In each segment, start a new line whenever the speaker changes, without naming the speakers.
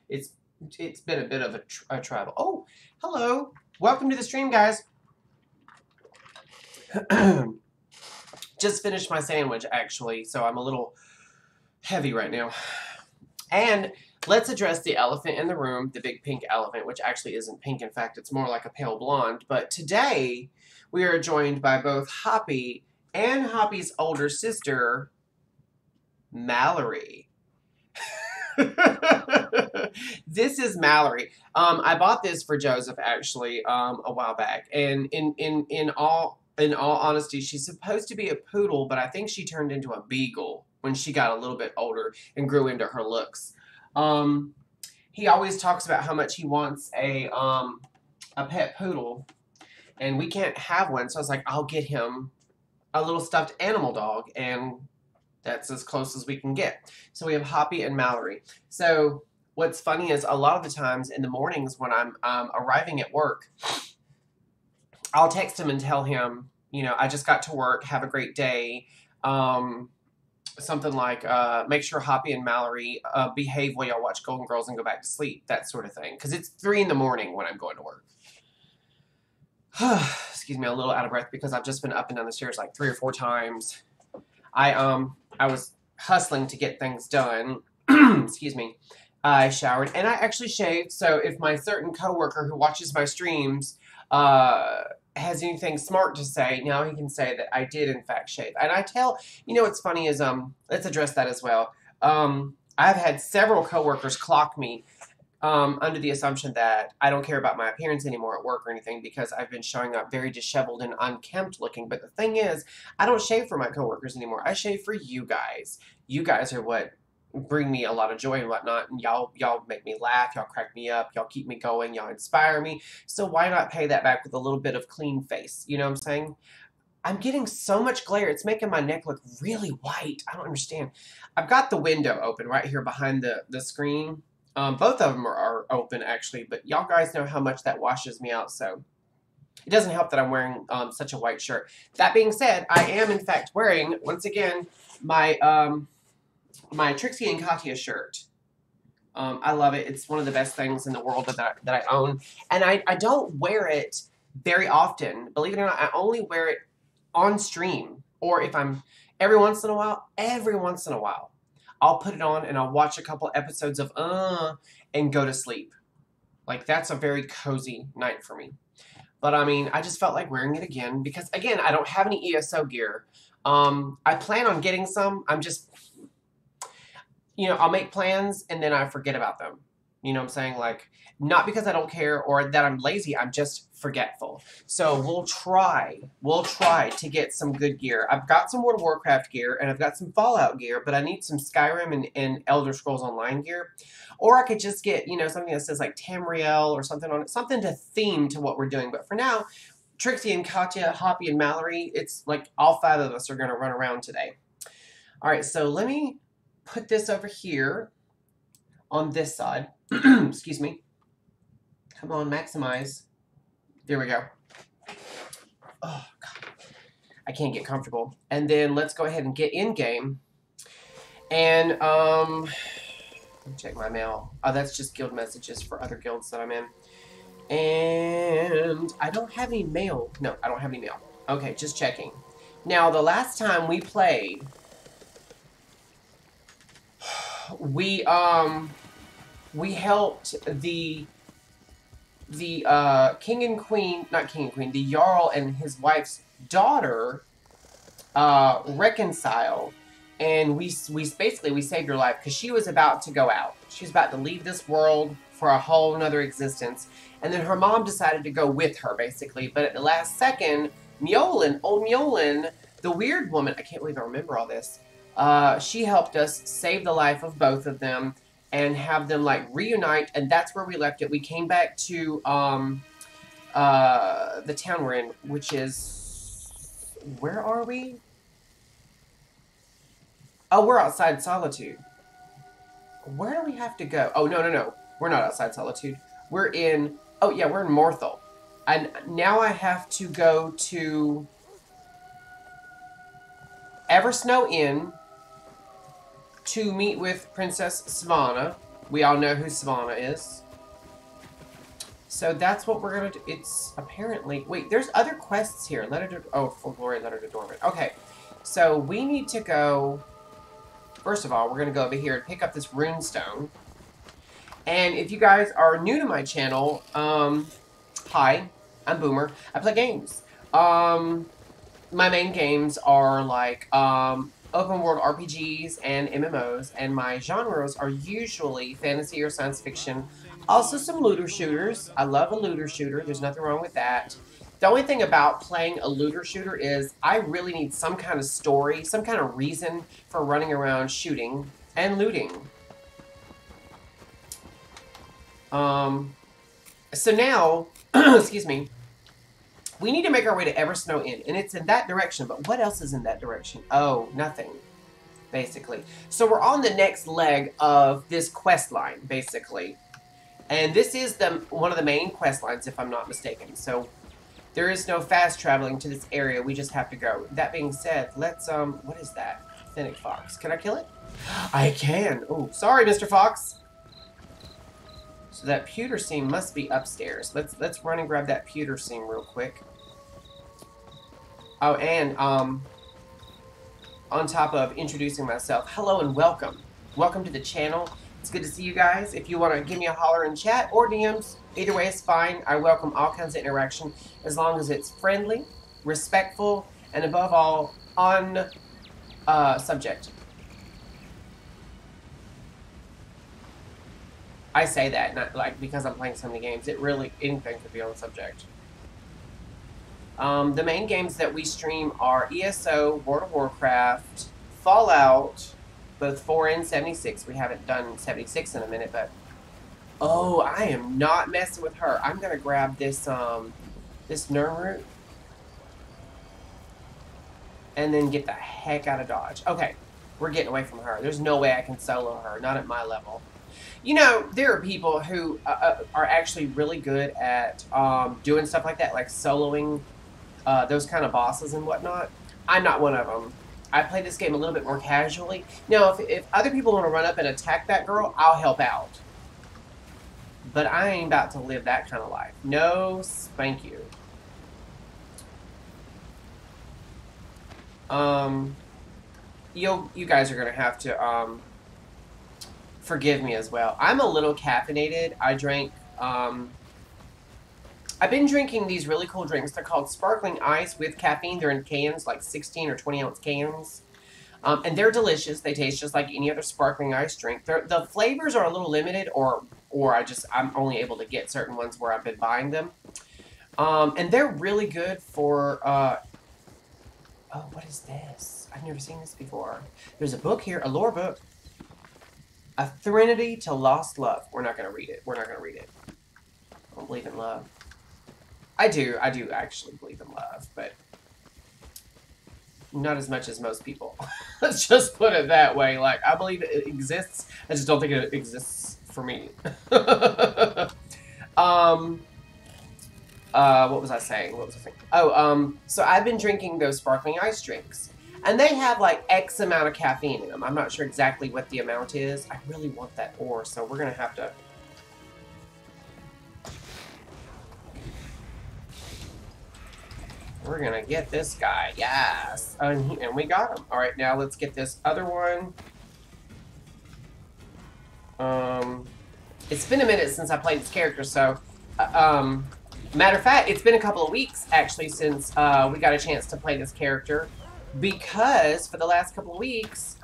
It's been a bit of a travel. Oh, hello. Welcome to the stream, guys. Just finished my sandwich, actually, so I'm a little heavy right now. And let's address the elephant in the room, the big pink elephant, which actually isn't pink. In fact, it's more like a pale blonde. But today, we are joined by both Hoppy and Hoppy's older sister, Mallory. This is Mallory. I bought this for Joseph, actually, a while back. And in all honesty, she's supposed to be a poodle, but I think she turned into a beagle when she got a little bit older and grew into her looks. He always talks about how much he wants a pet poodle, and we can't have one. So I was like, I'll get him a little stuffed animal dog, and that's as close as we can get. So we have Hoppy and Mallory. So what's funny is a lot of the times in the mornings when I'm arriving at work, I'll text him and tell him, you know, I just got to work. Have a great day. Something like, make sure Hoppy and Mallory behave while y'all watch Golden Girls and go back to sleep. That sort of thing. Because it's 3 in the morning when I'm going to work. Excuse me, a little out of breath because I've just been up and down the stairs like 3 or 4 times. I was hustling to get things done. Excuse me. I showered and I actually shaved. So if my certain coworker who watches my streams has anything smart to say, now he can say that I did in fact shave. And I tell, you know what's funny is, let's address that as well. I've had several coworkers clock me under the assumption that I don't care about my appearance anymore at work or anything because I've been showing up very disheveled and unkempt looking. But the thing is, I don't shave for my coworkers anymore. I shave for you guys. You guys are what bring me a lot of joy and whatnot, and y'all make me laugh, y'all crack me up, y'all keep me going, y'all inspire me. So why not pay that back with a little bit of clean face? You know what I'm saying? I'm getting so much glare. It's making my neck look really white. I don't understand. I've got the window open right here behind the screen. Both of them are open, actually, but y'all guys know how much that washes me out, so it doesn't help that I'm wearing such a white shirt. That being said, I am, in fact, wearing, once again, my Trixie and Katya shirt. I love it. It's one of the best things in the world that I own. And I don't wear it very often. Believe it or not, I only wear it on stream. Or if I'm, every once in a while, I'll put it on and I'll watch a couple episodes of and go to sleep. Like, that's a very cozy night for me. But, I mean, I just felt like wearing it again. Because, again, I don't have any ESO gear. I plan on getting some. I'm just... You know, I'll make plans and then I forget about them. You know what I'm saying? Like, not because I don't care or that I'm lazy. I'm just forgetful. So we'll try to get some good gear. I've got some World of Warcraft gear and I've got some Fallout gear, but I need some Skyrim and Elder Scrolls Online gear. Or I could just get, you know, something that says like Tamriel or something on it, something to theme to what we're doing. But for now, Trixie and Katya, Hoppy and Mallory, it's like all 5 of us are going to run around today. All right, so let me put this over here on this side. Excuse me. Come on, maximize. There we go. Oh, God. I can't get comfortable. And then let's go ahead and get in game. And, let me check my mail. Oh, that's just guild messages for other guilds that I'm in. And I don't have any mail. No, I don't have any mail. Okay, just checking. Now, the last time we played... We helped the king and queen, not king and queen, the Jarl and his wife's daughter reconcile, and we saved her life because she was about to go out. She was about to leave this world for a whole nother existence, and then her mom decided to go with her, basically. But at the last second, old Mjolin, the weird woman, I can't believe I remember all this. She helped us save the life of both of them and have them, like, reunite, and that's where we left it. We came back to, the town we're in, which is... Where are we? Oh, we're outside Solitude. Where do we have to go? Oh, no. We're not outside Solitude. We're in... Oh, yeah, we're in Morthal. And now I have to go to Eversnow Inn to meet with Princess Svanna. We all know who Savannah is. So that's what we're gonna do. It's apparently... Wait, there's other quests here. Oh, for glory, letter to dormant. Okay. So we need to go... First of all, we're gonna go over here and pick up this rune stone. And if you guys are new to my channel, hi, I'm Boomer. I play games. My main games are like open world RPGs and MMOs, and my genres are usually fantasy or science fiction. Also some looter shooters. I love a looter shooter. There's nothing wrong with that. The only thing about playing a looter shooter is I really need some kind of story, some kind of reason for running around shooting and looting. So now, excuse me, we need to make our way to Eversnow Inn, and it's in that direction, but what else is in that direction? Oh, nothing, basically. So we're on the next leg of this quest line, basically. And this is one of the main quest lines, if I'm not mistaken. So there is no fast traveling to this area, we just have to go. That being said, let's, what is that? Fennec Fox. Can I kill it? I can. Oh, sorry, Mr. Fox. So that pewter seam must be upstairs. Let's run and grab that pewter seam real quick. Oh, and on top of introducing myself, hello and welcome. Welcome to the channel. It's good to see you guys. If you want to give me a holler in chat or DMs, either way is fine. I welcome all kinds of interaction as long as it's friendly, respectful, and above all, on subject. I say that, not like because I'm playing so many games. It really, anything could be on the subject. The main games that we stream are ESO, World of Warcraft, Fallout, both 4 and 76. We haven't done 76 in a minute, but... Oh, I am not messing with her. I'm gonna grab this, this Nirn root. And then get the heck out of Dodge. Okay, we're getting away from her. There's no way I can solo her, not at my level. You know, there are people who are actually really good at doing stuff like that, like soloing those kind of bosses and whatnot. I'm not one of them. I play this game a little bit more casually. Now, if other people want to run up and attack that girl, I'll help out. But I ain't about to live that kind of life. No, thank you. You guys are gonna have to forgive me as well. I'm a little caffeinated. I drank I've been drinking these really cool drinks. They're called sparkling ice with caffeine. They're in cans, like 16 or 20 ounce cans. And they're delicious. They taste just like any other sparkling ice drink. The flavors are a little limited, or I'm only able to get certain ones where I've been buying them. And they're really good for, oh, what is this? I've never seen this before. There's a book here, a lore book. A Threnody to Lost Love. We're not going to read it. We're not going to read it. I don't believe in love. I do actually believe in love, but not as much as most people. Let's just put it that way. Like, I believe it exists. I just don't think it exists for me. What was I saying? Oh, so I've been drinking those sparkling ice drinks. And they have like X amount of caffeine in them. I'm not sure exactly what the amount is. I really want that ore, so we're going to have to... We're going to get this guy. Yes. And we got him. All right, now let's get this other one. It's been a minute since I played this character, so... matter of fact, it's been a couple of weeks, actually, since we got a chance to play this character. Because for the last couple of weeks,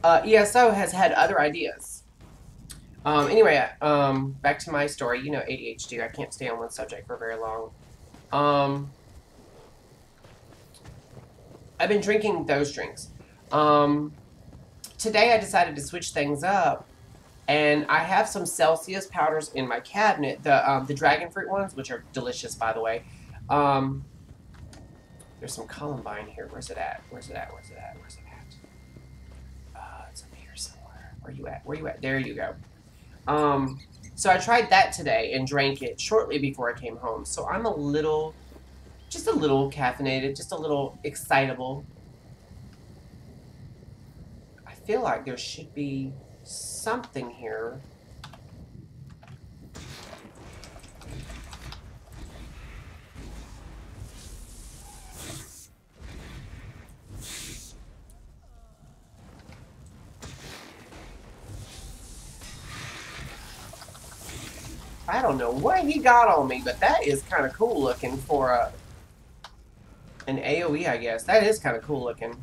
ESO has had other ideas. Anyway, back to my story. You know, ADHD. I can't stay on one subject for very long. I've been drinking those drinks. Today I decided to switch things up, and I have some Celsius powders in my cabinet. The dragon fruit ones, which are delicious, by the way. There's some columbine here. Where's it at? Where's it at? Where's it at? Where's it at? It's up here somewhere. Where you at? Where you at? There you go. So I tried that today and drank it shortly before I came home. So I'm just a little caffeinated, just a little excitable. I feel like there should be something here. I don't know what he got on me, but that is kind of cool looking for an AoE, I guess. That is kind of cool looking.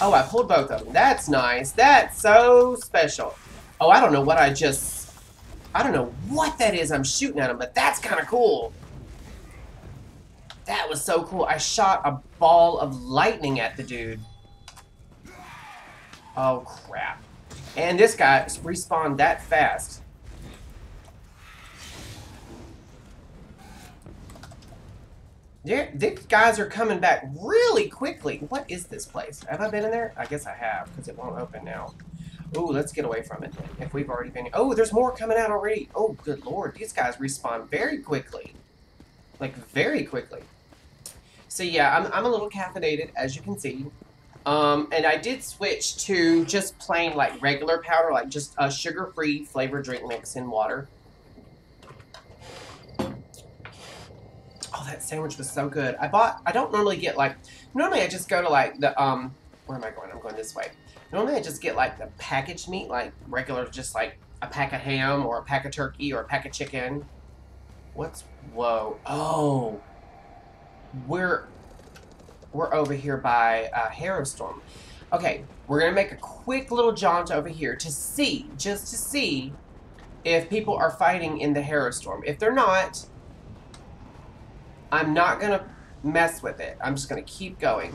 Oh, I pulled both of them. That's nice. That's so special. Oh, I don't know what I don't know what that is I'm shooting at him, but that's kind of cool. That was so cool. I shot a ball of lightning at the dude. Oh, crap. And this guy respawned that fast. These guys are coming back really quickly. What is this place? Have I been in there? I guess I have, because it won't open now. Ooh, let's get away from it. If we've already been... Oh, there's more coming out already. Oh, good lord. These guys respawn very quickly. Like, very quickly. So, yeah, I'm a little caffeinated, as you can see. And I did switch to just plain, like, regular powder, like just a sugar-free flavored drink mix in water. Oh, that sandwich was so good. I don't normally get, like, normally I just go to, like, the, where am I going? I'm going this way. Normally I just get, like, the packaged meat, like, regular, just, like, a pack of ham or a pack of turkey or a pack of chicken. Whoa. Oh. We're over here by Harrowstorm. Okay, we're going to make a quick little jaunt over here to see, just to see if people are fighting in the Harrowstorm. If they're not, I'm not going to mess with it. I'm just going to keep going.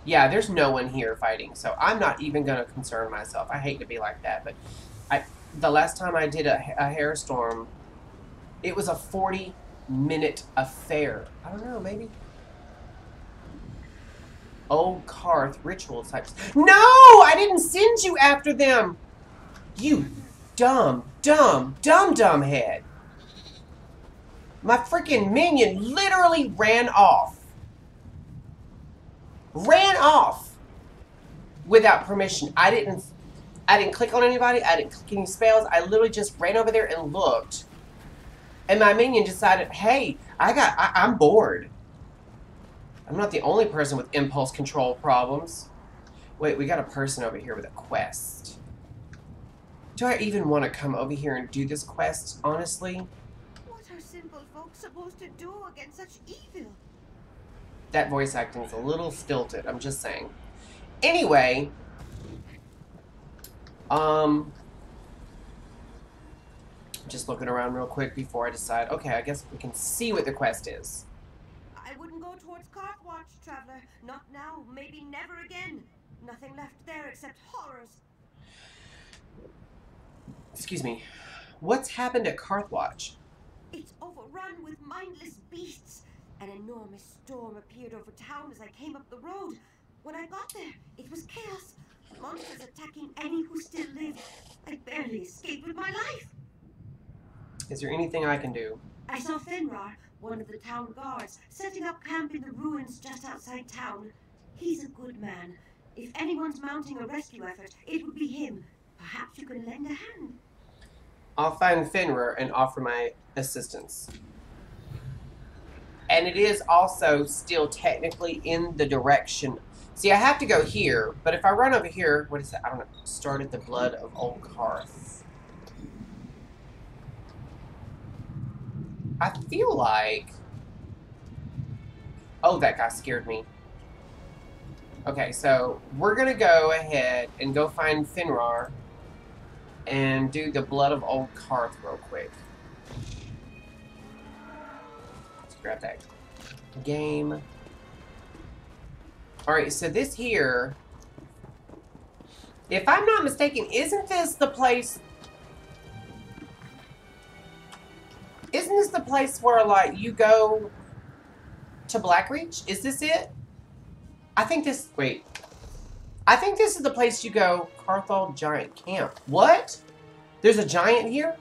Yeah, there's no one here fighting, so I'm not even going to concern myself. I hate to be like that, but the last time I did a Harrowstorm, it was a 40-minute affair. I don't know, maybe. Old Karth ritual types. No! I didn't send you after them! You dumb head. My freaking minion literally ran off. Ran off without permission. I didn't click on anybody. I didn't click any spells. I literally just ran over there and looked. And my minion decided, hey, I'm bored. I'm not the only person with impulse control problems. Wait, we got a person over here with a quest. Do I even want to come over here and do this quest, honestly?
What are simple folks supposed to do against such evil?
That voice acting is a little stilted, I'm just saying. Anyway, just looking around real quick before I decide, okay, I guess we can see what the quest is.
I wouldn't go towards Karthwatch, traveler. Not now, maybe never again. Nothing left there except horrors.
Excuse me. What's happened at Karthwatch?
It's overrun with mindless beasts. An enormous storm appeared over town as I came up the road. When I got there, it was chaos. Monsters attacking any who still lived. I barely escaped with my life.
Is there anything I can do?
I saw Finrar, one of the town guards, setting up camp in the ruins just outside town. He's a good man. If anyone's mounting a rescue effort, it would be him. Perhaps you can lend a hand.
I'll find Finrar and offer my assistance. And it is also still technically in the direction. See, I have to go here, but if I run over here, what is that? I don't know. Started the blood of Old Karth. I feel like... Oh, that guy scared me. Okay, so we're going to go ahead and go find Finrar and do the blood of Old Karth real quick. Let's grab that game. Alright, so this here, if I'm not mistaken, isn't this the place... Isn't this the place where, like, you go to Blackreach? Is this it? I think this... Wait. I think this is the place you go, Carthol Giant Camp. What? There's a giant here?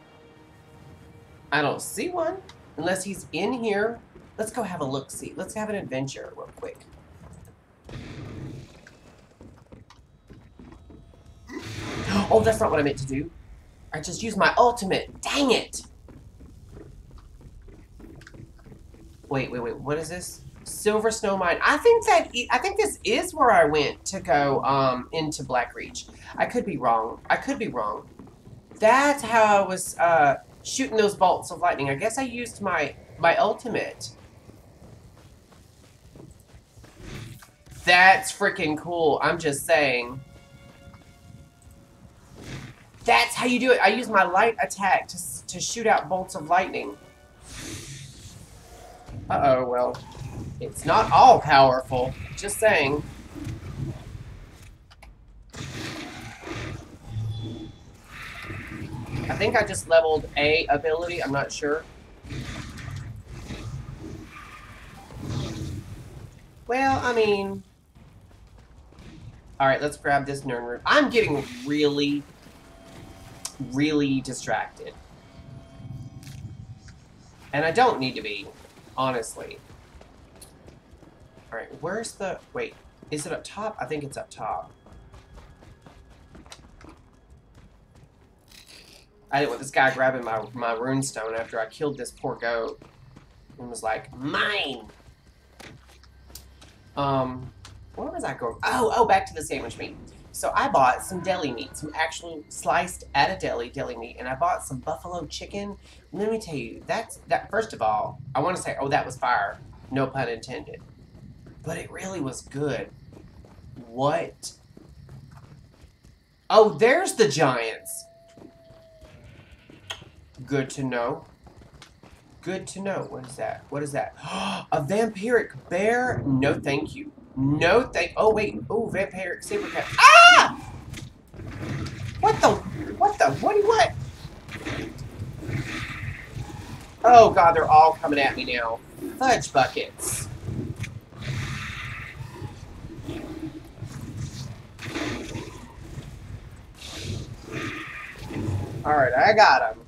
I don't see one. Unless he's in here. Let's go have a look-see. Let's have an adventure real quick. Oh, that's not what I meant to do. I just used my ultimate. Dang it. Wait. What is this? Silver Snow Mine. I think this is where I went to go into Blackreach. I could be wrong. That's how I was shooting those bolts of lightning. I guess I used my ultimate. That's freaking cool. I'm just saying. That's how you do it. I use my light attack to shoot out bolts of lightning. Uh-oh, well, it's not all powerful. Just saying. I think I just leveled a ability. I'm not sure. Well, I mean... Alright, let's grab this Nern Root. I'm getting really, really distracted. And I don't need to be, honestly. Alright, where's the... Wait, is it up top? I think it's up top. I didn't want this guy grabbing my runestone after I killed this poor goat. And was like, mine! Where was I going? Oh, back to the sandwich meat. So I bought some deli meat, some actual sliced at a deli meat, and I bought some buffalo chicken. Let me tell you, that first of all, I want to say, oh, that was fire. No pun intended. But it really was good. What? Oh, there's the giants. Good to know. Good to know. What is that? What is that? A vampiric bear? No, thank you. No, thank. Oh, wait. Oh, vampiric saber cat. Ah! What the? What the? What? Oh, God, they're all coming at me now. Fudge buckets. Alright, I got him.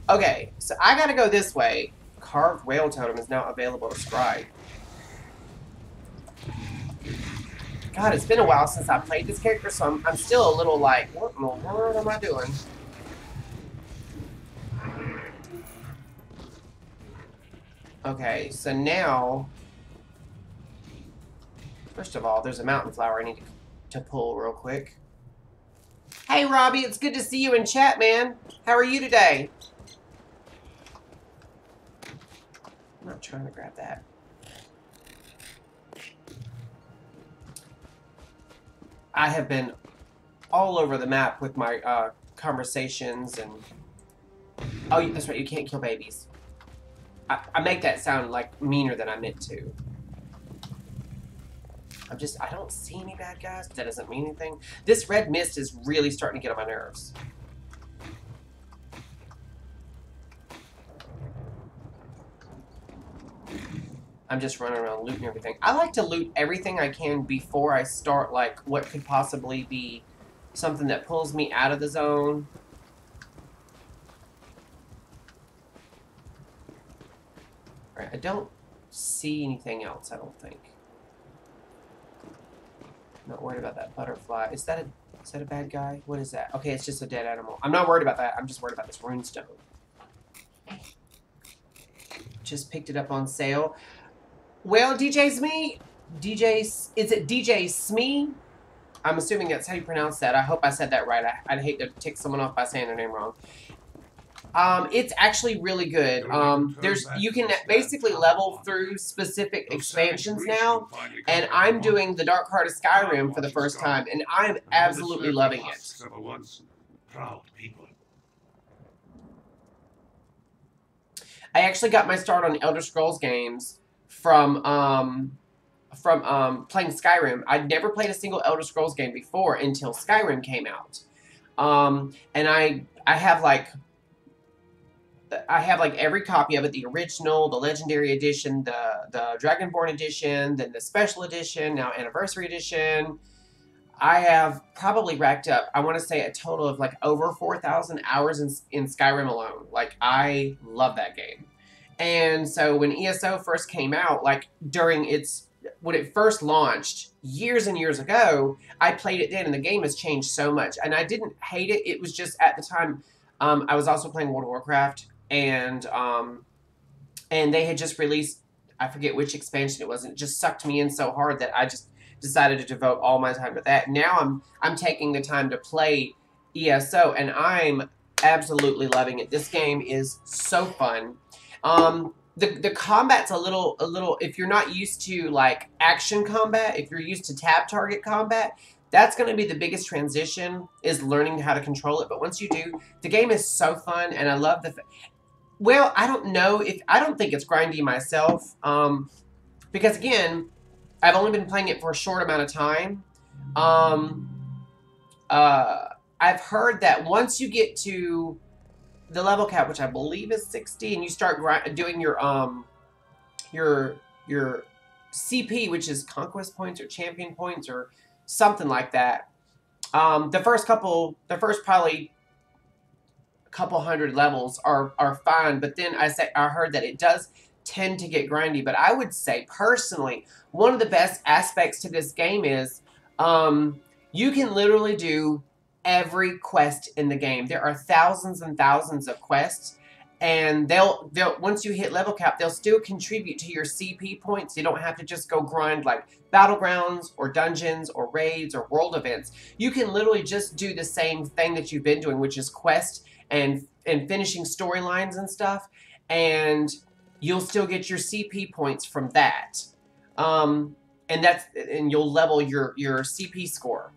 Okay, so I gotta go this way. Carved whale totem is now available to scry. God, it's been a while since I played this character, so I'm still a little like, what in the world am I doing? Okay, so now... First of all, there's a mountain flower I need to pull real quick. Hey, Robbie, it's good to see you in chat, man. How are you today? I'm not trying to grab that. I have been all over the map with my conversations and... Oh, that's right, you can't kill babies. I make that sound, like, meaner than I meant to. I don't see any bad guys, but that doesn't mean anything. This red mist is really starting to get on my nerves. I'm just running around looting everything. I like to loot everything I can before I start, like, what could possibly be something that pulls me out of the zone. Alright, I don't see anything else, I don't think. Not worried about that butterfly. Is that a bad guy? What is that? Okay, it's just a dead animal. I'm not worried about that. I'm just worried about this runestone. Just picked it up on sale. Well, DJ Smee, is it DJ Smee? I'm assuming that's how you pronounce that. I hope I said that right. I'd hate to tick someone off by saying their name wrong. It's actually really good. You can basically level through specific expansions now, and I'm doing the Dark Heart of Skyrim for the first time, and I'm absolutely loving it. I actually got my start on Elder Scrolls games from playing Skyrim. I'd never played a single Elder Scrolls game before until Skyrim came out, and I have like every copy of it, the original, the Legendary Edition, the Dragonborn Edition, then the Special Edition, now Anniversary Edition. I have probably racked up, I want to say, a total of like over 4,000 hours in Skyrim alone. Like, I love that game. And so when ESO first came out, like during its when it first launched years and years ago, I played it then, and the game has changed so much. And I didn't hate it. It was just at the time, I was also playing World of Warcraft, and they had just released, I forget which expansion it was, and it just sucked me in so hard that I just decided to devote all my time to that. Now I'm taking the time to play ESO, and I'm absolutely loving it. This game is so fun. The combat's a little, if you're not used to like action combat, if you're used to tab target combat, that's going to be the biggest transition, is learning how to control it. But once you do, the game is so fun, and I love well, I don't think it's grindy myself, because again, I've only been playing it for a short amount of time. I've heard that once you get to the level cap, which I believe is 60, and you start doing your CP, which is conquest points or champion points or something like that. The first probably couple hundred levels are fine, but then I heard that it does tend to get grindy. But I would say personally, one of the best aspects to this game is you can literally do every quest in the game. There are thousands and thousands of quests, and they'll once you hit level cap, they'll still contribute to your CP points. You don't have to just go grind like battlegrounds or dungeons or raids or world events. You can literally just do the same thing that you've been doing, which is quest and finishing storylines and stuff, and you'll still get your CP points from that. And you'll level your CP score.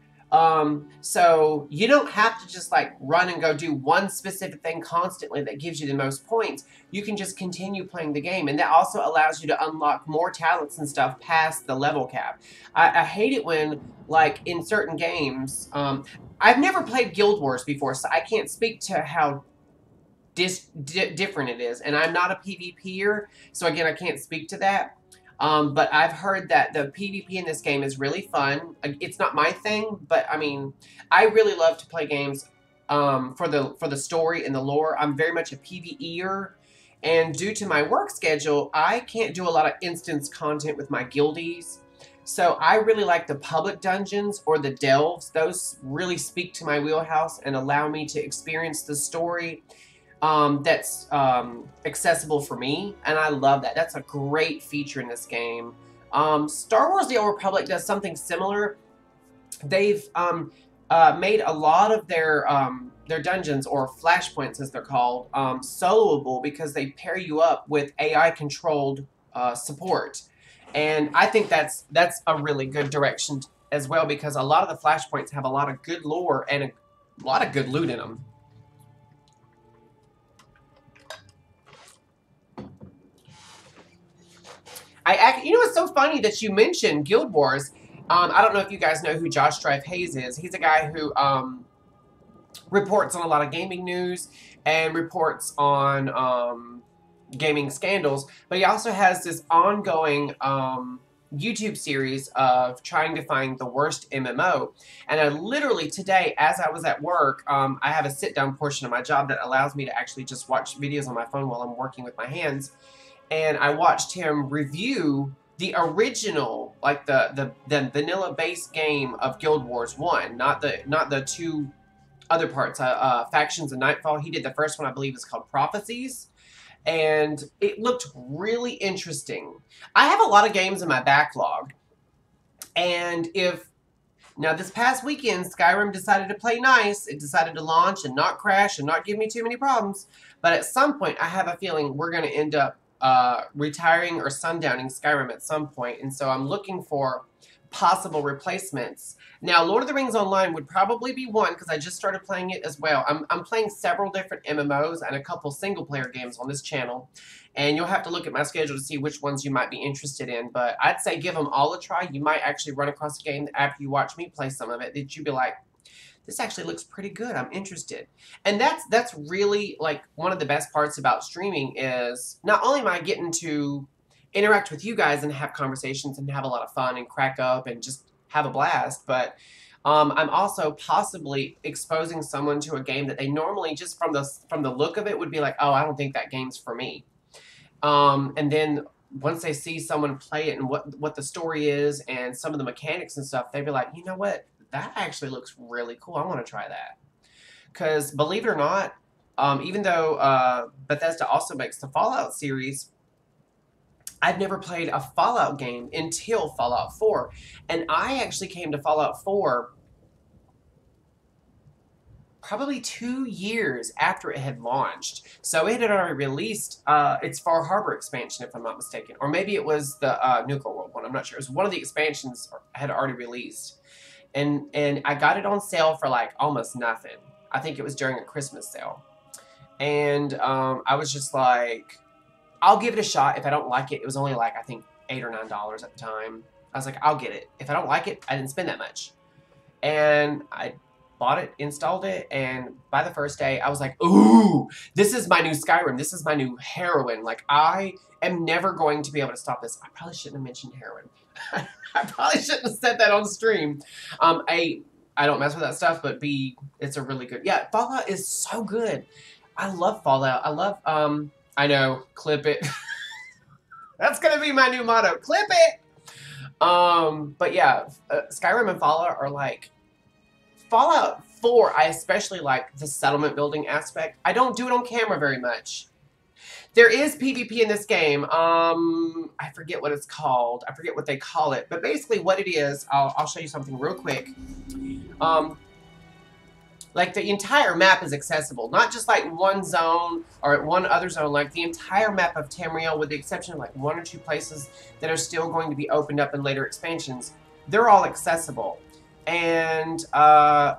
So you don't have to just like run and go do one specific thing constantly that gives you the most points. You can just continue playing the game, and that also allows you to unlock more talents and stuff past the level cap. I hate it when, like, in certain games, I've never played Guild Wars before, so I can't speak to how different it is, and I'm not a PvPer, so again, I can't speak to that. But I've heard that the PvP in this game is really fun. It's not my thing, but I mean, I really love to play games for the story and the lore. I'm very much a PvEer, and due to my work schedule, I can't do a lot of instance content with my guildies. So I really like the public dungeons or the delves. Those really speak to my wheelhouse and allow me to experience the story that's accessible for me, and I love that. That's a great feature in this game. Star Wars The Old Republic does something similar. They've made a lot of their dungeons, or flashpoints as they're called, soloable, because they pair you up with AI-controlled support. And I think that's a really good direction as well, because a lot of the flashpoints have a lot of good lore and a lot of good loot in them. You know, it's so funny that you mentioned Guild Wars. I don't know if you guys know who Josh Strife Hayes is. He's a guy who reports on a lot of gaming news and reports on gaming scandals, but he also has this ongoing YouTube series of trying to find the worst MMO. And I literally today, as I was at work, I have a sit-down portion of my job that allows me to actually just watch videos on my phone while I'm working with my hands. And I watched him review the original, like the vanilla base game of Guild Wars 1, not the two other parts, Factions and Nightfall. He did the first one, I believe, is called Prophecies, and it looked really interesting. I have a lot of games in my backlog, and now this past weekend, Skyrim decided to play nice. It decided to launch and not crash and not give me too many problems, but at some point, I have a feeling we're going to end up retiring or sundowning Skyrim at some point, and so I'm looking for possible replacements. Now, Lord of the Rings Online would probably be one, because I just started playing it as well. I'm playing several different MMOs and a couple single-player games on this channel, and you'll have to look at my schedule to see which ones you might be interested in, but I'd say give them all a try. You might actually run across a game after you watch me play some of it that you'd be like, this actually looks pretty good. I'm interested. And that's really, like, one of the best parts about streaming is not only am I getting to interact with you guys and have conversations and have a lot of fun and crack up and just have a blast, but I'm also possibly exposing someone to a game that they normally, just from the look of it, would be like, oh, I don't think that game's for me. And then once they see someone play it and what the story is and some of the mechanics and stuff, they'd be like, you know what, that actually looks really cool. I want to try that. Because believe it or not, even though Bethesda also makes the Fallout series, I've never played a Fallout game until Fallout 4. And I actually came to Fallout 4 probably 2 years after it had launched. So it had already released its Far Harbor expansion, if I'm not mistaken. Or maybe it was the Nuka World one. I'm not sure. It was one of the expansions had already released. And I got it on sale for like almost nothing. I think it was during a Christmas sale. And I was just like, I'll give it a shot. If I don't like it, it was only like, I think, $8 or $9 at the time. I was like, I'll get it. If I don't like it, I didn't spend that much. And I bought it, installed it, and by the first day, I was like, ooh, this is my new Skyrim. This is my new heroin. Like, I am never going to be able to stop this. I probably shouldn't have mentioned heroin. I probably shouldn't have said that on stream. A, I don't mess with that stuff, but B, it's a really good, yeah, Fallout is so good. I love Fallout. I love, I know, clip it. That's going to be my new motto. Clip it! But yeah, Skyrim and Fallout are like, Fallout 4, I especially like the settlement building aspect. I don't do it on camera very much. There is PvP in this game. I forget what it's called. I forget what they call it. But basically what it is, I'll show you something real quick. Like the entire map is accessible. Not just like one zone or one other zone. Like the entire map of Tamriel, with the exception of like 1 or 2 places that are still going to be opened up in later expansions. They're all accessible. And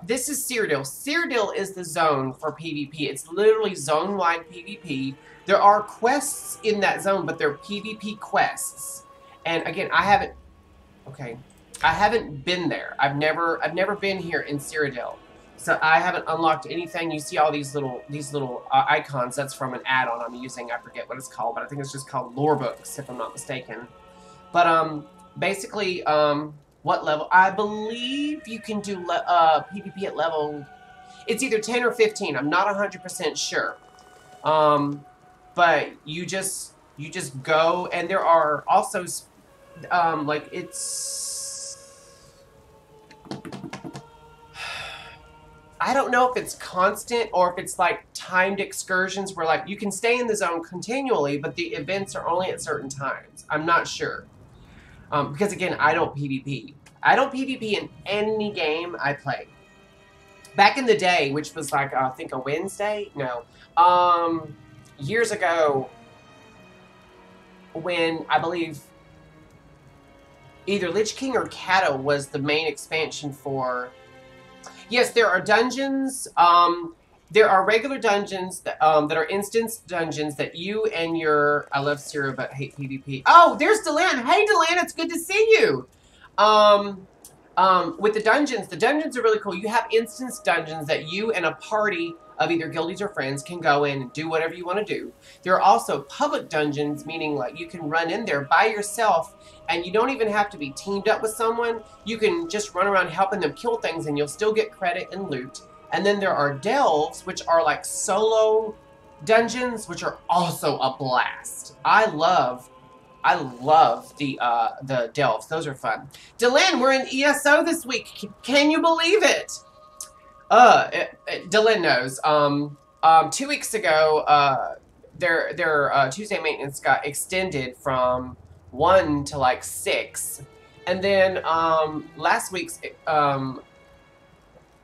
this is Cyrodiil. Cyrodiil is the zone for PvP. It's literally zone-wide PvP. There are quests in that zone, but they're PvP quests. And again, I haven't been there. I've never been here in Cyrodiil. So I haven't unlocked anything. You see all these little icons. That's from an add-on I'm using. I forget what it's called, but I think it's just called Lore Books, if I'm not mistaken. But basically, what level? I believe you can do PvP at level. It's either 10 or 15. I'm not 100% sure. But you just go, and there are also like it's. I don't know if it's constant or if it's like timed excursions where like you can stay in the zone continually, but the events are only at certain times. I'm not sure. Because again, I don't PvP. I don't PvP in any game I play. Back in the day, which was like, I think a Wednesday? No. Years ago, when I believe either Lich King or Kato was the main expansion for... Yes, there are dungeons. There are regular dungeons that are instance dungeons that you and your... I love Cyrodiil, but hate PvP. Oh, there's Delan. Hey, Delan, it's good to see you. With the dungeons are really cool. You have instance dungeons that you and a party of either guildies or friends can go in and do whatever you want to do. There are also public dungeons, meaning like you can run in there by yourself and you don't even have to be teamed up with someone. You can just run around helping them kill things and you'll still get credit and loot. And then there are delves, which are like solo dungeons, which are also a blast. I love the delves. Those are fun. Dylan, we're in ESO this week. Can you believe it? Dylan knows. 2 weeks ago, their Tuesday maintenance got extended from 1 to like 6, and then last week's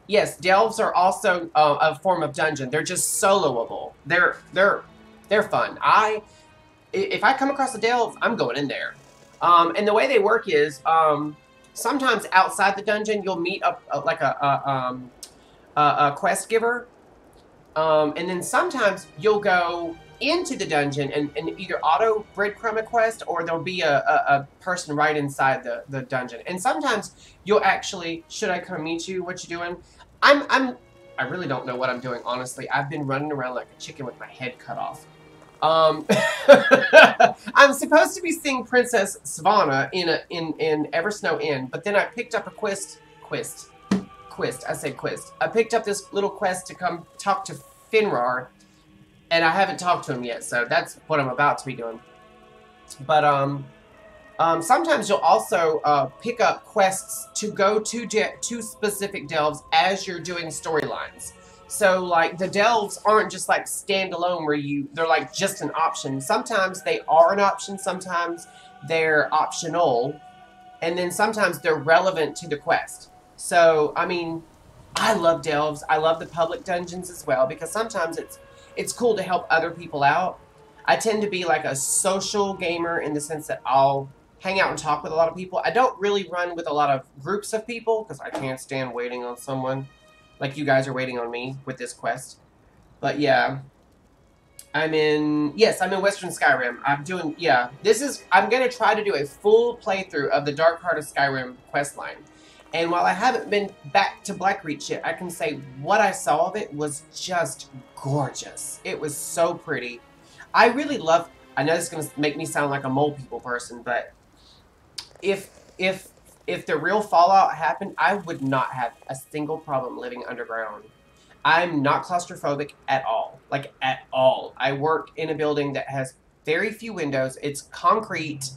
yes, delves are also a form of dungeon. They're just soloable. They're fun. If I come across a delve, I'm going in there. And the way they work is sometimes outside the dungeon you'll meet a quest giver, and then sometimes you'll go into the dungeon and either auto breadcrumb a quest, or there'll be a person right inside the dungeon. And sometimes you'll actually, should I come meet you? What you doing? I really don't know what I'm doing, honestly. I've been running around like a chicken with my head cut off. I'm supposed to be seeing Princess Svanna in Eversnow Inn, but then I picked up a quest. I picked up this little quest to come talk to Finrar, and I haven't talked to him yet, so that's what I'm about to be doing. But sometimes you'll also pick up quests to go to specific delves as you're doing storylines. So like the delves aren't just like standalone where they're like just an option. Sometimes they are an option, sometimes they're optional, and then sometimes they're relevant to the quest. So I mean, I love delves. I love the public dungeons as well because sometimes it's cool to help other people out. I tend to be like a social gamer in the sense that I'll hang out and talk with a lot of people. I don't really run with a lot of groups of people because I can't stand waiting on someone like you guys are waiting on me with this quest. But yeah, I'm in Western Skyrim. I'm going to try to do a full playthrough of the Dark Heart of Skyrim questline. And while I haven't been back to Blackreach yet, I can say what I saw of it was just gorgeous. It was so pretty. I really love, I know this is going to make me sound like a mole people person, but if the real Fallout happened, I would not have a single problem living underground. I'm not claustrophobic at all. Like, at all. I work in a building that has very few windows. It's concrete.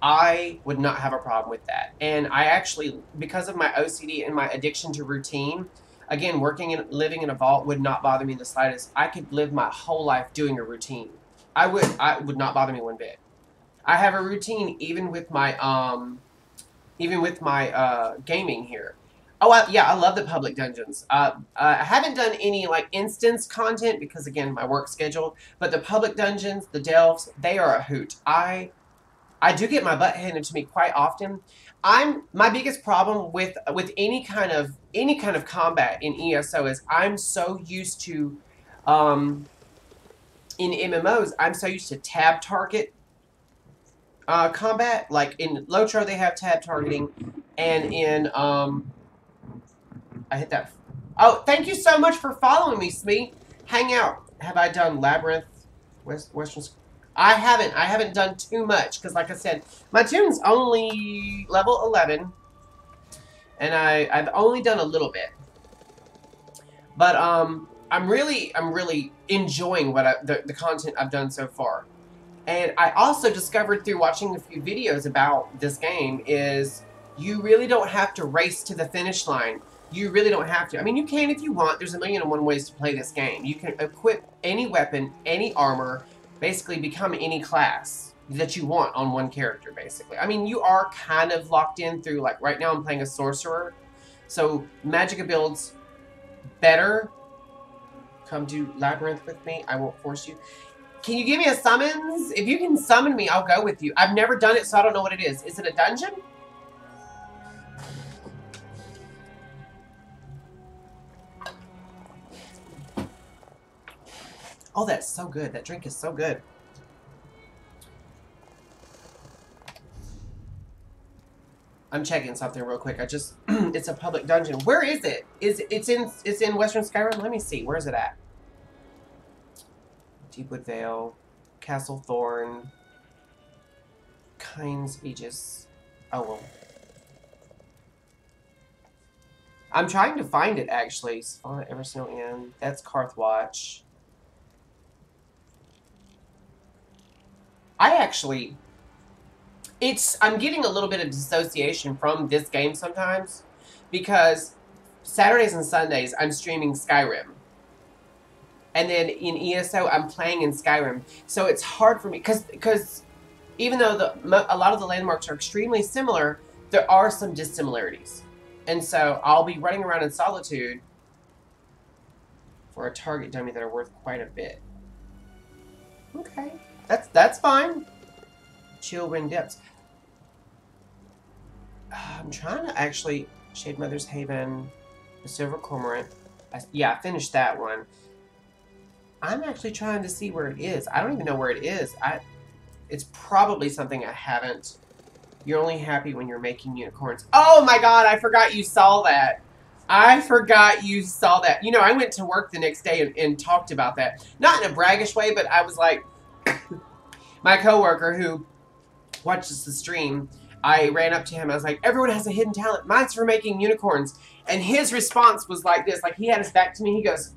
I would not have a problem with that. And I actually, because of my OCD and my addiction to routine, again, living in a vault would not bother me the slightest. I could live my whole life doing a routine. I would not bother me one bit. I have a routine even with my gaming here. Oh, yeah, I love the public dungeons. I haven't done any, like, instance content because, again, my work schedule. But the public dungeons, the delves, they are a hoot. I do get my butt handed to me quite often. My biggest problem with any kind of combat in ESO is I'm so used to, in MMOs, I'm so used to tab target combat. Like, in Lotro, they have tab targeting. And in, I hit that. Oh, thank you so much for following me, Smee. Hang out. Have I done Labyrinth? Western? I haven't done too much because, like I said, my tune's only level 11, and I've only done a little bit. But I'm really enjoying the content I've done so far. And I also discovered through watching a few videos about this game is you really don't have to race to the finish line. You really don't have to. I mean, you can if you want. There's 1,001 ways to play this game. You can equip any weapon, any armor, basically become any class that you want on one character, basically. I mean, you are kind of locked in through, like, right now I'm playing a sorcerer. So, Magicka builds better. Come do Labyrinth with me. I won't force you. Can you give me a summons? If you can summon me, I'll go with you. I've never done it, so I don't know what it is. Is it a dungeon? Oh, that's so good. That drink is so good. I'm checking something real quick. It's a public dungeon. Where is it? It's in Western Skyrim? Let me see. Where is it at? Deepwood Vale, Castle Thorn, Kynes Aegis. Oh, well. I'm trying to find it, actually. Spawn at Eversnow Inn. That's Karthwatch. I'm getting a little bit of dissociation from this game sometimes because Saturdays and Sundays I'm streaming Skyrim. And then in ESO I'm playing in Skyrim. So it's hard for me because even though a lot of the landmarks are extremely similar, there are some dissimilarities. And so I'll be running around in Solitude for a target dummy that are worth quite a bit. Okay. That's fine. Chillwind Depths. I'm trying to actually... Shade Mother's Haven. The Silver Cormorant. I finished that one. I'm actually trying to see where it is. I don't even know where it is. It's probably something I haven't. You're only happy when you're making unicorns. Oh my god, I forgot you saw that. I forgot you saw that. You know, I went to work the next day and talked about that. Not in a braggish way, but I was like... My coworker who watches the stream, I ran up to him. I was like, everyone has a hidden talent. Mine's for making unicorns. And his response was like this. Like, he had his back to me. He goes...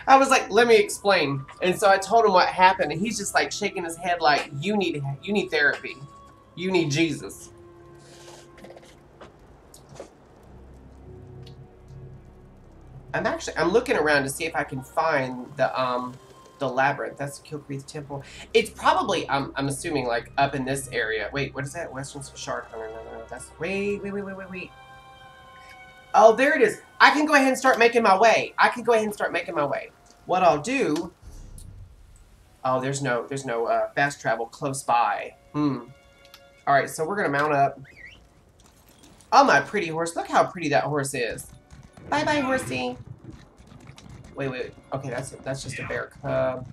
I I was like, let me explain. And so I told him what happened, and he's just like shaking his head like, you need therapy. You need Jesus. I'm looking around to see if I can find the labyrinth. That's the Kilcreath Temple. It's probably I'm assuming like up in this area. Wait, what is that? Western Shark Hunter. No. That's wait. Oh, there it is. I can go ahead and start making my way. What I'll do. Oh, there's no fast travel close by. All right, so we're gonna mount up. Oh, my pretty horse. Look how pretty that horse is. Bye, horsey. Wait. Okay, that's just a bear cub.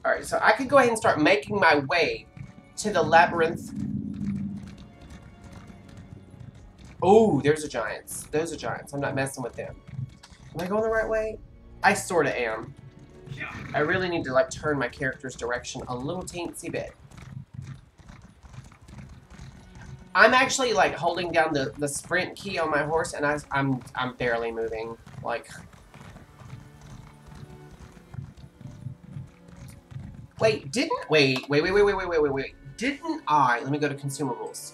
All right, so I could go ahead and start making my way to the labyrinth. Oh, there's a giants. Those are giants. I'm not messing with them. Am I going the right way? I sort of am. I really need to like turn my character's direction a little teensy bit. I'm actually like holding down the sprint key on my horse, and I'm barely moving. Like, wait, didn't I? Let me go to consumables.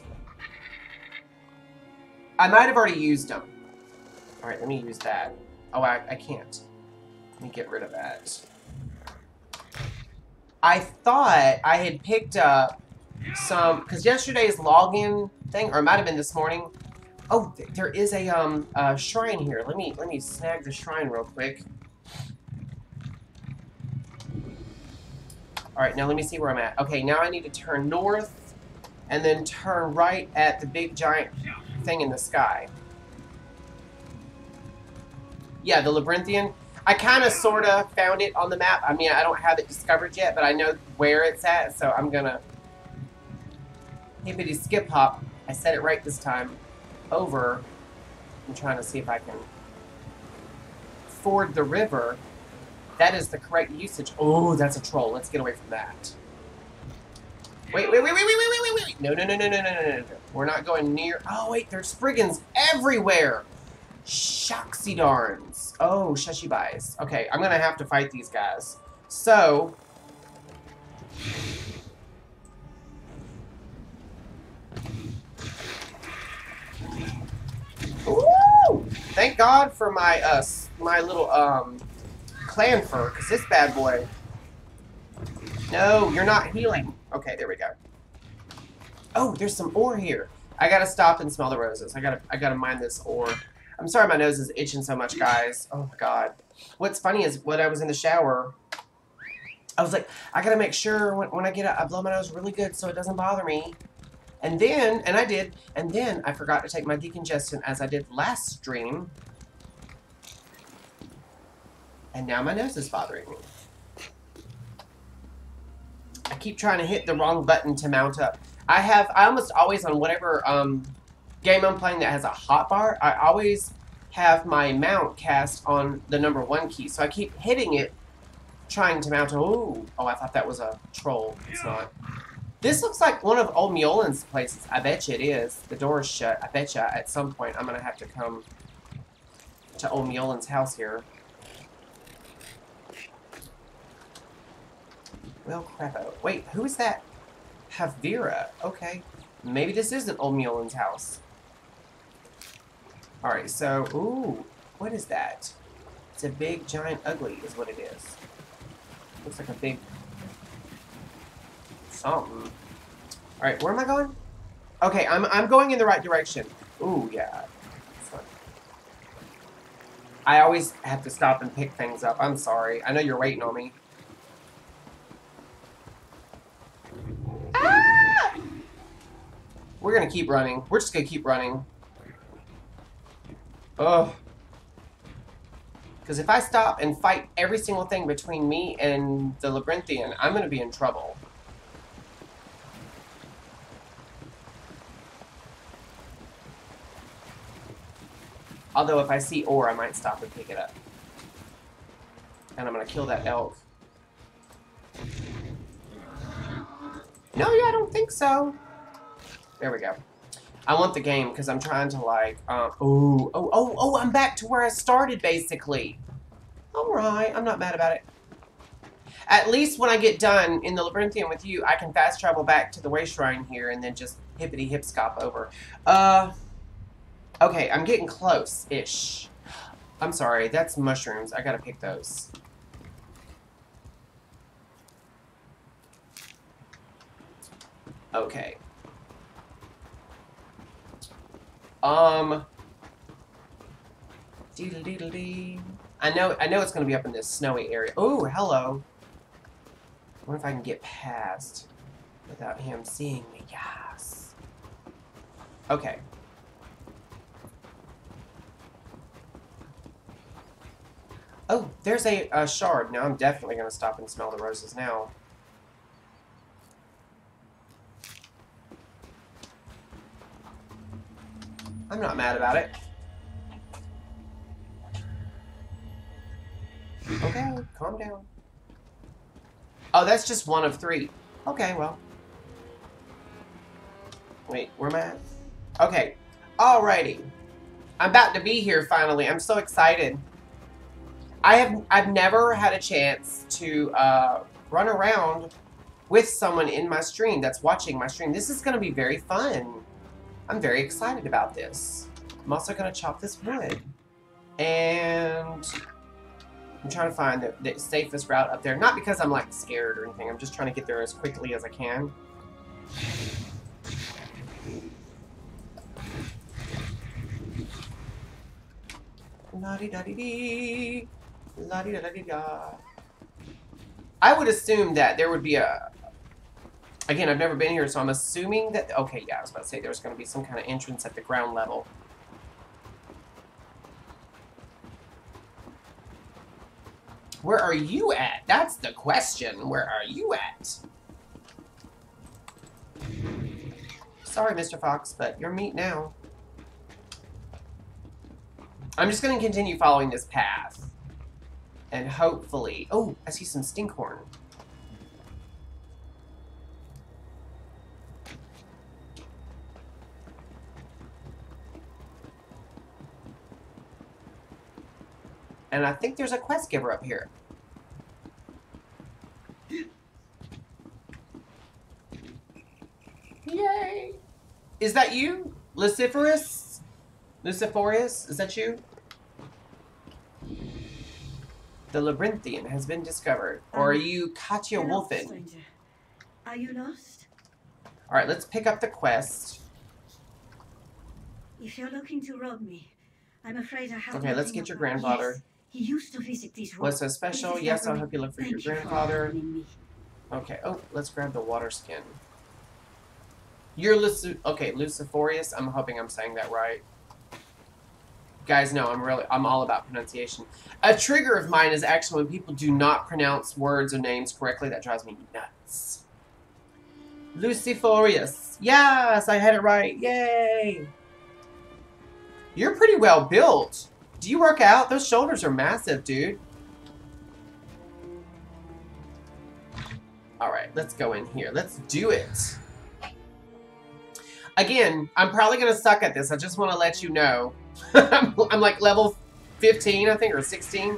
I might have already used them. All right, let me use that. Oh, I can't. Let me get rid of that. I thought I had picked up some, because yesterday's login thing, or it might have been this morning. Oh, there is a shrine here. Let me snag the shrine real quick. All right, now let me see where I'm at. Okay, now I need to turn north and then turn right at the big giant thing in the sky. Yeah, the Labyrinthian. I kind of, sort of found it on the map. I mean, I don't have it discovered yet, but I know where it's at, so I'm gonna hippity skip hop. I said it right this time. Over. I'm trying to see if I can ford the river. That is the correct usage. Oh, that's a troll. Let's get away from that. Wait. No. We're not going near. Oh, wait, there's Spriggans everywhere. Shoxy darns. Oh, shushy buys. Okay, I'm gonna have to fight these guys. So. Ooh! Thank God for my my little clan fur, because this bad boy. No, you're not healing. Okay, there we go. Oh, there's some ore here. I gotta stop and smell the roses. I gotta mine this ore. I'm sorry my nose is itching so much, guys. Oh my God. What's funny is when I was in the shower, I was like, I gotta make sure when I get out, I blow my nose really good so it doesn't bother me. And then, and I did, and then I forgot to take my decongestant as I did last stream. And now my nose is bothering me. I keep trying to hit the wrong button to mount up. I almost always, on whatever game I'm playing that has a hotbar, I always have my mount cast on the number 1 key. So I keep hitting it, trying to mount. Oh, I thought that was a troll. It's not. This looks like one of old Mjolin's places. I bet you it is. The door is shut. I bet you at some point I'm going to have to come to old Mjolin's house here. Well, crapo. Wait, who is that? Havira. Okay. Maybe this isn't old Mjolin's house. Alright, so, ooh, what is that? It's a big, giant, ugly is what it is. Looks like a big something. Alright, where am I going? Okay, I'm going in the right direction. Ooh, yeah. Fun. I always have to stop and pick things up. I'm sorry. I know you're waiting on me. Ah! We're gonna keep running. We're just gonna keep running. Ugh. Because if I stop and fight every single thing between me and the Labyrinthian, I'm gonna be in trouble. Although if I see ore, I might stop and pick it up. And I'm gonna kill that elk. No, yeah, I don't think so. There we go. I want the game because I'm trying to like, oh, I'm back to where I started basically. Alright, I'm not mad about it. At least when I get done in the Labyrinthian with you, I can fast travel back to the Way Shrine here and then just hippity-hip-scop over. Okay, I'm getting close-ish. I'm sorry, that's mushrooms. I gotta pick those. Okay. Deedle-deedle-dee. I know it's gonna be up in this snowy area. Oh, hello. I wonder if I can get past without him seeing me. Yes. Okay. Oh, there's a shard. Now I'm definitely going to stop and smell the roses now. I'm not mad about it. Okay, calm down. Oh, that's just one of 3. Okay, well. Wait, where am I at? Okay. Alrighty. I'm about to be here finally. I'm so excited. I've never had a chance to run around with someone in my stream that's watching my stream. This is going to be very fun. I'm very excited about this. I'm also going to chop this wood. And I'm trying to find the safest route up there. Not because I'm like scared or anything. I'm just trying to get there as quickly as I can. La-di-da-di-dee. La-di-da-da-di-da. I would assume that there would be a... Again, I've never been here, so I'm assuming that... Okay, yeah, I was about to say there's going to be some kind of entrance at the ground level. Where are you at? That's the question. Where are you at? Sorry, Mr. Fox, but you're meat now. I'm just going to continue following this path. And hopefully... Oh, I see some stinkhorn. And I think there's a quest giver up here. Yay! Is that you? Luciferus? Luciforius? Is that you? The Labyrinthian has been discovered. Or are you Katya Wolfen?
Are you lost?
Alright, let's pick up the quest.
If you're looking to rob me, I'm afraid I have
Okay, let's get your grandfather.
Yes, he used to visit these
What's so special? Yes, I'll help you look for your grandfather. Okay, oh, let's grab the water skin. You're okay, Luciforius. I'm hoping I'm saying that right. Guys, no, I'm all about pronunciation. A trigger of mine is actually when people do not pronounce words or names correctly. That drives me nuts. Luciforius. Yes, I had it right. Yay. You're pretty well built. Do you work out? Those shoulders are massive, dude. Alright, let's go in here. Let's do it. Again, I'm probably going to suck at this. I just want to let you know. I'm like level 15, I think, or 16.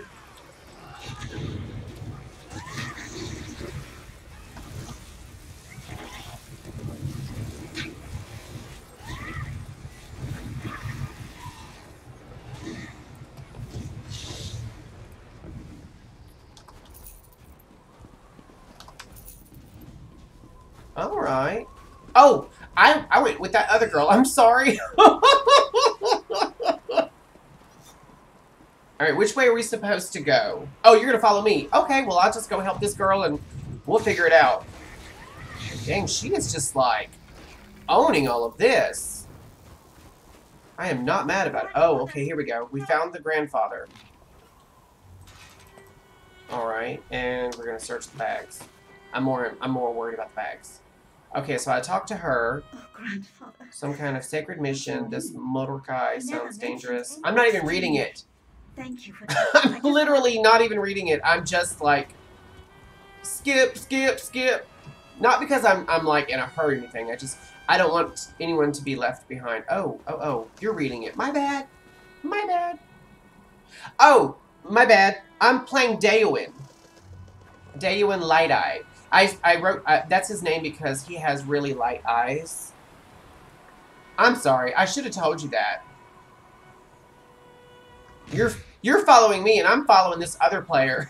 All right. Oh, I went with that other girl. I'm sorry. All right, which way are we supposed to go? Oh, you're going to follow me. Okay, well, I'll just go help this girl and we'll figure it out. Dang, she is just like owning all of this. I am not mad about it. Oh, okay, here we go. We found the grandfather. All right, and we're going to search the bags. I'm more worried about the bags. Okay, so I talked to her.
Oh, grandfather.
Some kind of sacred mission. This Mordecai sounds dangerous. I'm not even reading it.
Thank you for
I'm literally not even reading it. I'm just like, skip, skip, skip. Not because I'm like in a hurry or anything. I don't want anyone to be left behind. Oh, you're reading it. My bad. My bad. Oh, my bad. I'm playing Daewin. Daewin Light Eye. I wrote, that's his name because he has really light eyes. I'm sorry. I should have told you that. You're following me and I'm following this other player.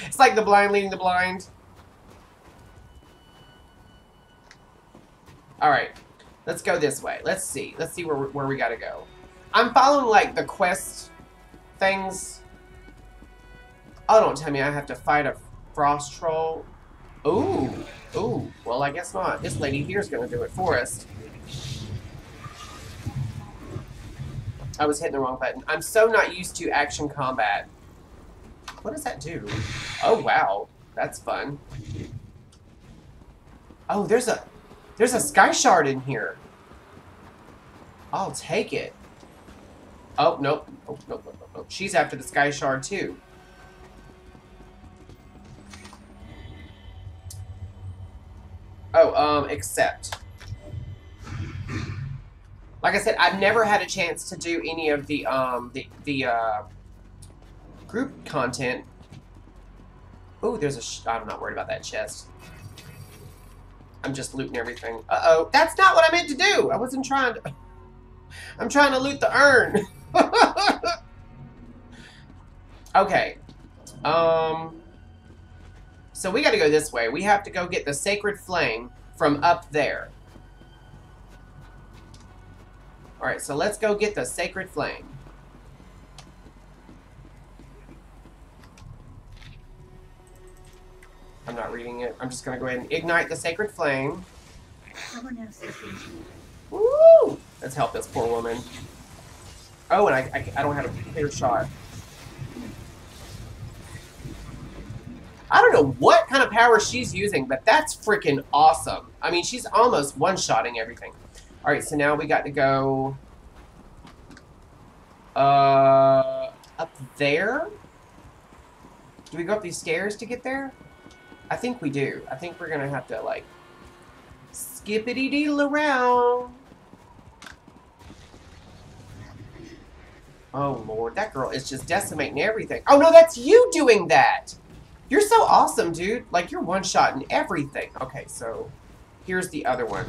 It's like the blind leading the blind. Alright. Let's go this way. Let's see. Let's see where we gotta go. I'm following, like, the quest things. Oh, don't tell me I have to fight a frost troll. Ooh. Ooh. Well, I guess not. This lady here's gonna do it for us. I was hitting the wrong button. I'm so not used to action combat. What does that do? Oh, wow. That's fun. Oh, there's a sky shard in here. I'll take it. Oh, nope. Oh, nope, nope, nope, nope. She's after the sky shard, too. Oh, accept. Like I said, I've never had a chance to do any of the group content. Oh, there's a I'm not worried about that chest. I'm just looting everything. Uh-oh. That's not what I meant to do! I wasn't trying to... I'm trying to loot the urn. Okay. So we gotta go this way. We have to go get the sacred flame from up there. Alright, so let's go get the sacred flame. I'm not reading it. I'm just gonna go ahead and ignite the sacred flame.
Someone else is
Woo! Let's help this poor woman. Oh, and I don't have a clear shot. I don't know what kind of power she's using, but that's freaking awesome. I mean, she's almost one-shotting everything. Alright, so now we got to go... up there? Do we go up these stairs to get there? I think we do. I think we're gonna have to, like, skippity-deedle around. Oh, Lord. That girl is just decimating everything. Oh, no, that's you doing that! You're so awesome, dude. Like, you're one-shotting everything. Okay, so here's the other one.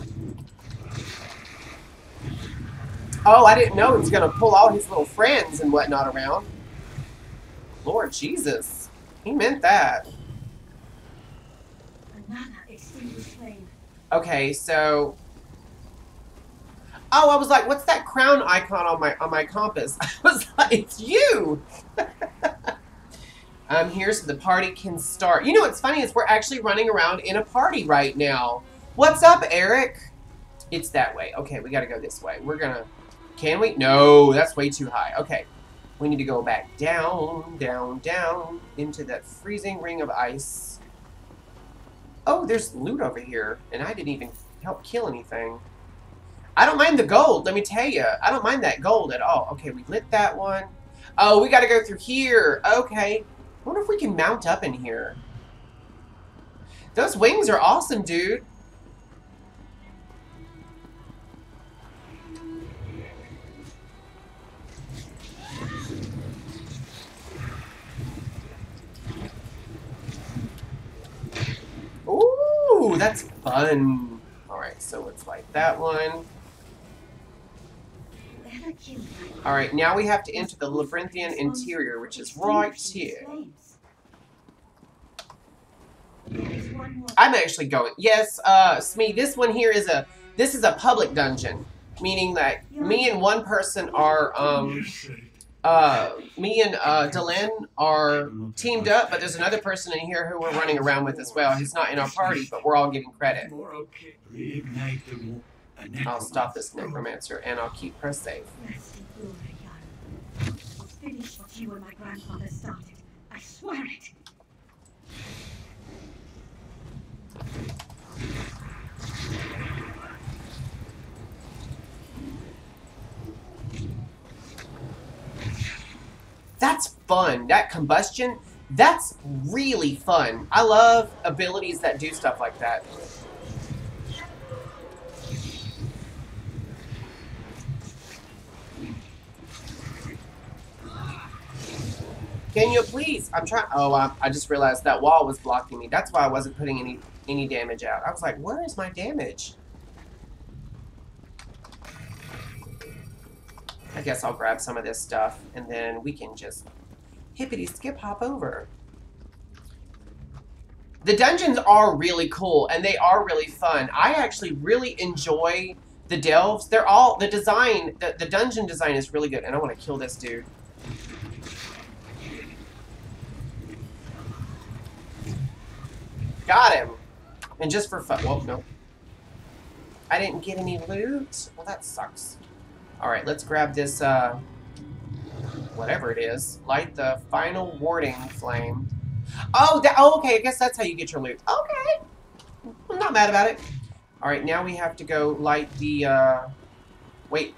Oh, I didn't know he was going to pull all his little friends and whatnot around. Lord Jesus. He meant that.
Another extinguished flame.
Okay, so... Oh, I was like, what's that crown icon on my compass? I was like, it's you! I'm here so the party can start. You know what's funny is we're actually running around in a party right now. What's up, Eric? It's that way. Okay, we gotta go this way. We're gonna... Can we? No, that's way too high. Okay. We need to go back down, down, down into that freezing ring of ice. Oh, there's loot over here, and I didn't even help kill anything. I don't mind the gold, let me tell you. I don't mind that gold at all. Okay, we lit that one. Oh, we gotta go through here. Okay. I wonder if we can mount up in here. Those wings are awesome, dude. Ooh, that's fun. Alright, so let's light that one. Alright, now we have to enter the labyrinthian interior, which is right here. I'm actually going. Yes, Smee, this one here is this is a public dungeon. Meaning that me and one person are, me and Delenn are teamed up, but there's another person in here who we're running around with as well. He's not in our party, but we're all getting credit. I'll stop this necromancer, and I'll keep her safe.
I'll finish what you and my grandfather started. I swear it.
That's fun. That combustion, that's really fun. I love abilities that do stuff like that. Can you please? I'm trying. Oh, I just realized that wall was blocking me. That's why I wasn't putting any damage out. I was like, where is my damage? I guess I'll grab some of this stuff, and then we can just hippity skip hop over. The dungeons are really cool, and they are really fun. I actually really enjoy the delves. They're all, the design, the dungeon design is really good. And I want to kill this dude. Got him. And just for fun. Well, no. I didn't get any loot. Well, that sucks. Alright, let's grab this, whatever it is. Light the final warding flame. Oh, okay, I guess that's how you get your loot. Okay. I'm not mad about it. Alright, now we have to go light the, wait.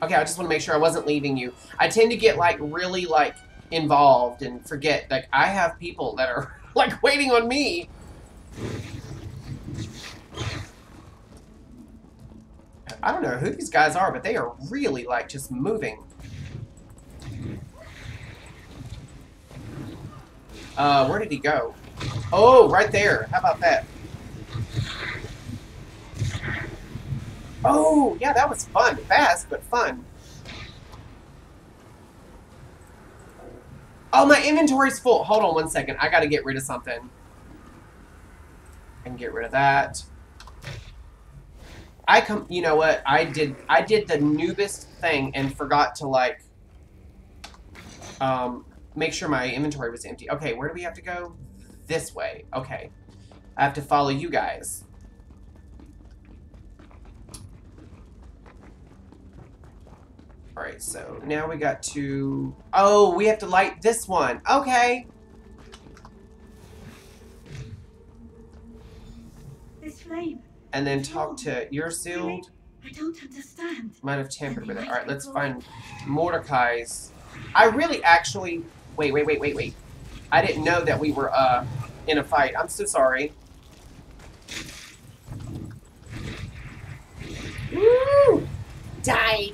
Okay, I just want to make sure I wasn't leaving you. I tend to get, like, really, like, involved and forget. Like, I have people that are, like, waiting on me. I don't know who these guys are, but they are really, like, just moving. Where did he go? Oh, right there. How about that? Oh, yeah, that was fun. Fast, but fun. Oh, my inventory's full. Hold on one second. I gotta get rid of something. I can get rid of that. You know what? I did the noobest thing and forgot to, like, make sure my inventory was empty. Okay, where do we have to go? This way. Okay. I have to follow you guys. Alright, so now we got to... Oh, we have to light this one. Okay.
This flame.
And then talk to... You're sealed?
I don't understand.
Might have tampered with it. Alright, let's find Mordecai's. I really actually... Wait. I didn't know that we were, in a fight. I'm so sorry. Woo! Die.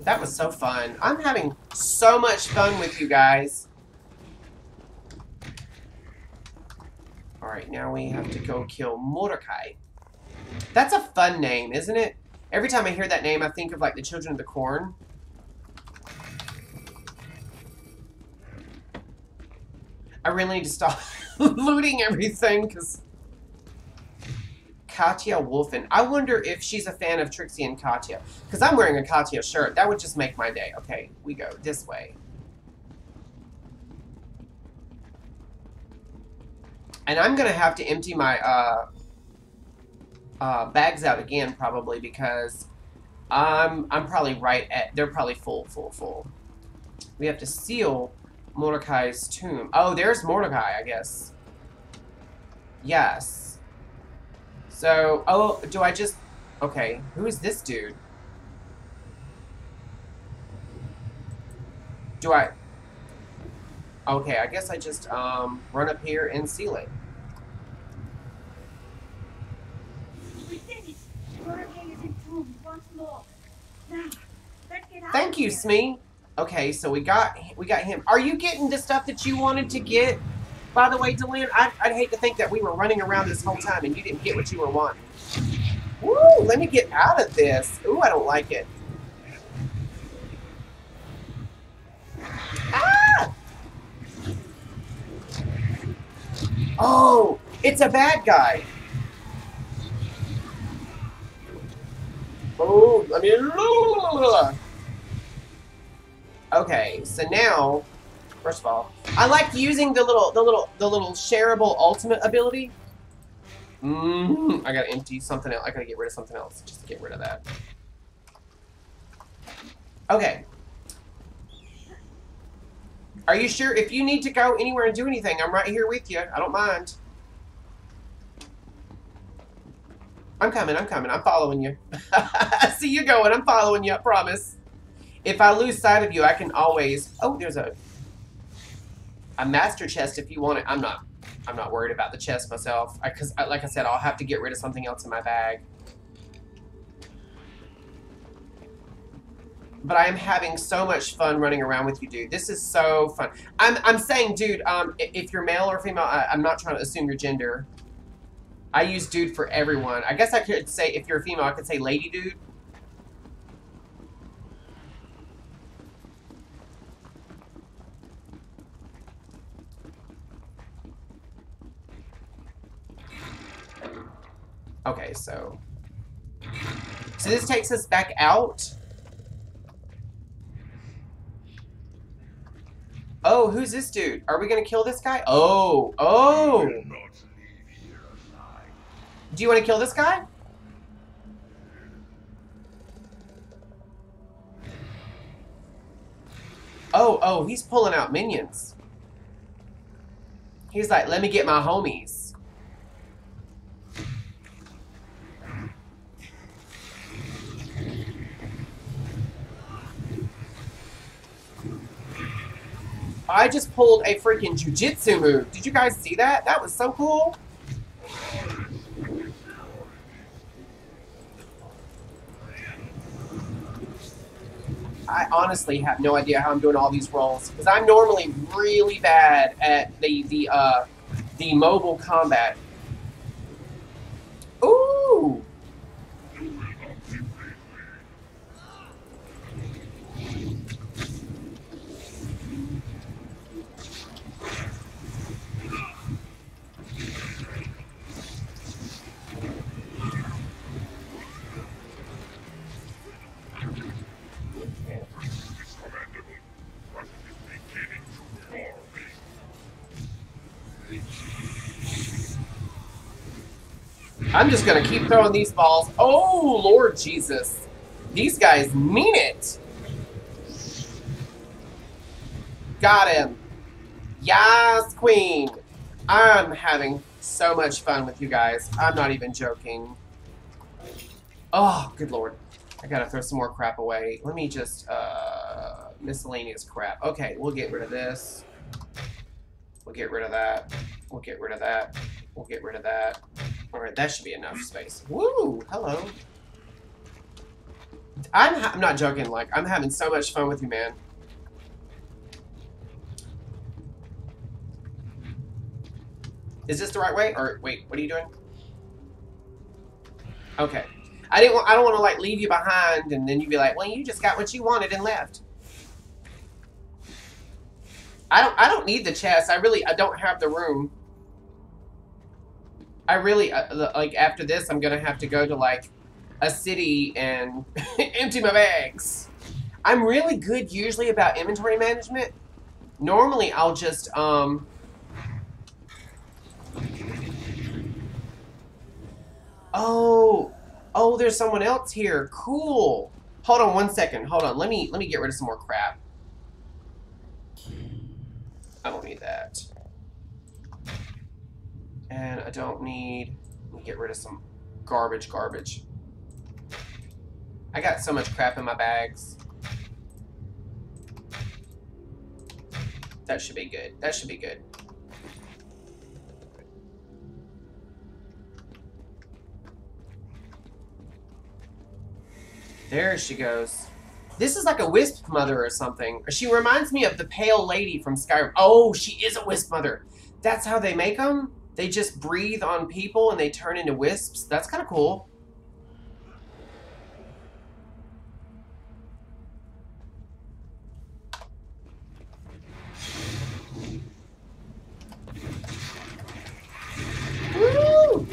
That was so fun. I'm having so much fun with you guys. Alright, now we have to go kill Mordecai. That's a fun name, isn't it? Every time I hear that name, I think of, like, the Children of the Corn. I really need to stop looting everything, because... Katya Wolfen. I wonder if she's a fan of Trixie and Katya. Because I'm wearing a Katya shirt. That would just make my day. Okay, we go this way. And I'm going to have to empty my bags out again, probably, because I'm probably right at... They're probably full. We have to seal Mordecai's tomb. Oh, there's Mordecai, I guess. Yes. So, oh, do I just... Okay, who is this dude? Do I... Okay, I guess I just, run up here and seal it.
We did it! Mordecai is entombed once more. Now, let's get out
Thank
of
you,
here.
Smee. Okay, so we got him. Are you getting the stuff that you wanted to get? By the way, Delenn, I'd hate to think that we were running around this whole time and you didn't get what you were wanting. Woo, let me get out of this. Ooh, I don't like it. Ah! Oh, it's a bad guy. Oh, I mean... Okay, so now... First of all, I like using the little shareable ultimate ability. I gotta empty something else. I gotta get rid of something else. Just to get rid of that. Okay. Are you sure? If you need to go anywhere and do anything, I'm right here with you. I don't mind. I'm coming. I'm following you. I see you going. I'm following you, I promise. If I lose sight of you, I can always... Oh, there's a master chest if you want it. I'm not worried about the chest myself. Because, like I said, I'll have to get rid of something else in my bag. But I am having so much fun running around with you, dude. This is so fun. I'm saying, dude, if you're male or female, I'm not trying to assume your gender. I use dude for everyone. I guess I could say, if you're a female, I could say lady dude. Okay, so this takes us back out. Oh, who's this dude? Are we gonna kill this guy? Oh. Do you want to kill this guy? Oh, he's pulling out minions. He's like, let me get my homies. I just pulled a freaking jujitsu move. Did you guys see that? That was so cool. I honestly have no idea how I'm doing all these rolls because I'm normally really bad at the mobile combat. Ooh. I'm just gonna keep throwing these balls. Oh, Lord Jesus. These guys mean it. Got him. Yes, queen. I'm having so much fun with you guys. I'm not even joking. Oh, good Lord. I gotta throw some more crap away. Let me just, miscellaneous crap. Okay, we'll get rid of this. We'll get rid of that. We'll get rid of that. We'll get rid of that. Alright, that should be enough space. Woo! Hello. I'm not joking, like, I'm having so much fun with you, man. Is this the right way? Or, wait, what are you doing? Okay. I don't want to, like, leave you behind and then you'd be like, well, you just got what you wanted and left. I don't need the chest. I don't have the room. I really, like, after this, I'm going to have to go to, like, a city and empty my bags. I'm really good usually about inventory management. Normally, I'll just, Oh, there's someone else here. Cool. Hold on one second. Hold on. Let me get rid of some more crap. I don't need that. And I don't need... Let me get rid of some garbage. I got so much crap in my bags. That should be good. That should be good. There she goes. This is like a wisp mother or something. She reminds me of the pale lady from Skyrim. Oh, she is a wisp mother. That's how they make them? They just breathe on people and they turn into wisps? That's kind of cool. Woo!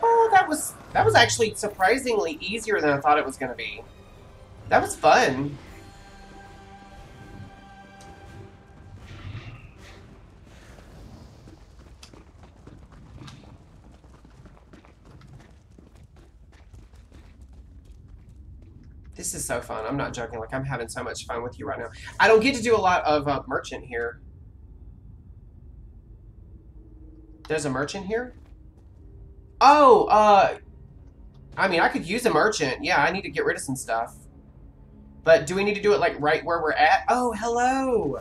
Oh, that was actually surprisingly easier than I thought it was going to be. That was fun. This is so fun. I'm not joking. Like, I'm having so much fun with you right now. I don't get to do a lot of merchant here. There's a merchant here? Oh, I mean, I could use a merchant. Yeah, I need to get rid of some stuff. But do we need to do it, like, right where we're at? Oh, hello.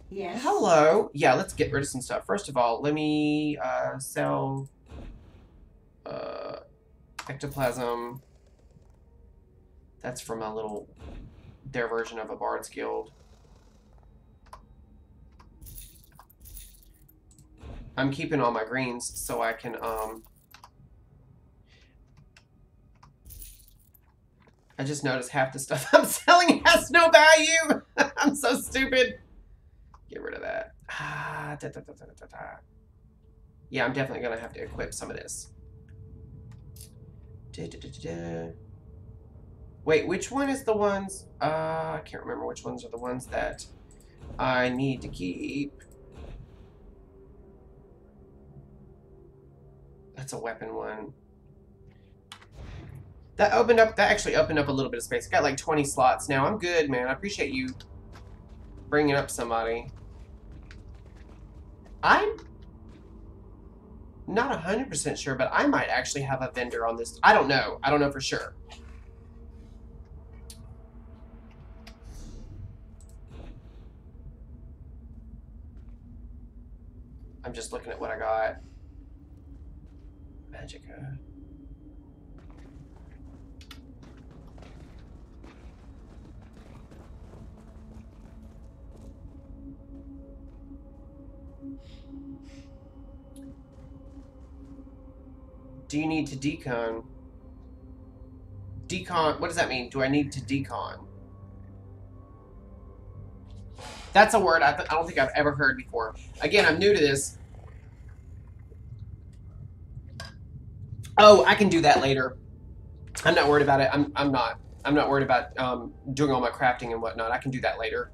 Yes?
Hello. Yeah, let's get rid of some stuff. First of all, let me sell ectoplasm. That's from a little, their version of a Bard's Guild. I'm keeping all my greens so I can, I just noticed half the stuff I'm selling has no value. I'm so stupid. Get rid of that. Yeah, I'm definitely going to have to equip some of this. Wait, which one is the ones? I can't remember which ones are the ones that I need to keep. That's a weapon one. That actually opened up a little bit of space. I got like 20 slots now. I'm good, man. I appreciate you bringing up somebody. I'm not 100% sure, but I might actually have a vendor on this. I don't know. I don't know for sure. I'm just looking at what I got. Magica. Do you need to decon? Decon, what does that mean? Do I need to decon? That's a word I don't think I've ever heard before. Again, I'm new to this. Oh, I can do that later. I'm not worried about it. I'm not worried about doing all my crafting and whatnot. I can do that later.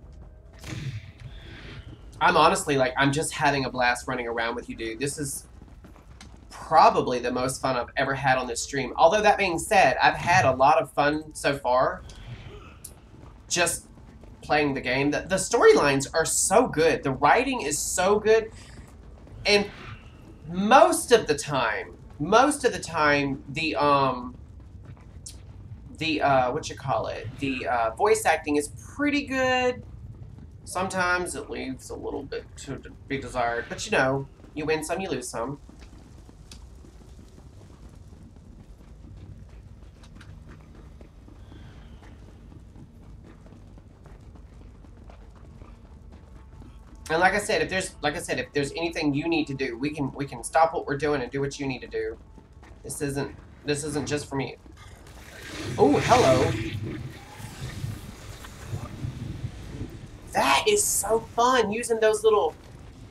I'm honestly like, I'm just having a blast running around with you, dude. This is probably the most fun I've ever had on this stream. Although that being said, I've had a lot of fun so far just playing the game. The storylines are so good. The writing is so good. And most of the time, the voice acting is pretty good. Sometimes it leaves a little bit to be desired. But you know, you win some, you lose some. And like I said, if there's anything you need to do, we can stop what we're doing and do what you need to do. This isn't just for me. Oh, hello. That is so fun, using those little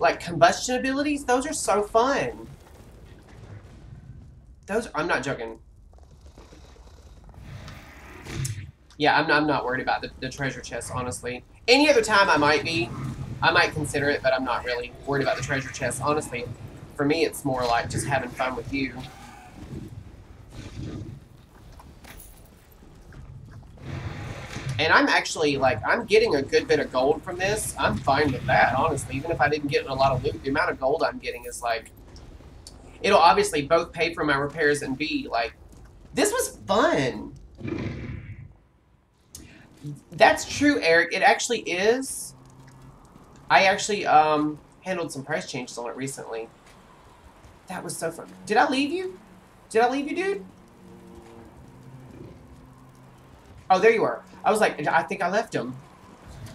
like combustion abilities. Those are so fun. I'm not joking. Yeah, I'm not worried about the treasure chest, honestly. Any other time I might consider it, but I'm not really worried about the treasure chest. Honestly, for me, it's more like just having fun with you. And I'm actually, like, I'm getting a good bit of gold from this. I'm fine with that, honestly. Even if I didn't get a lot of loot, the amount of gold I'm getting is, like, it'll obviously both pay for my repairs and be, like, this was fun. That's true, Eric. It actually is. I actually handled some price changes on it recently. That was so fun. Did I leave you? Did I leave you, dude? Oh, there you are. I was like, I think I left him.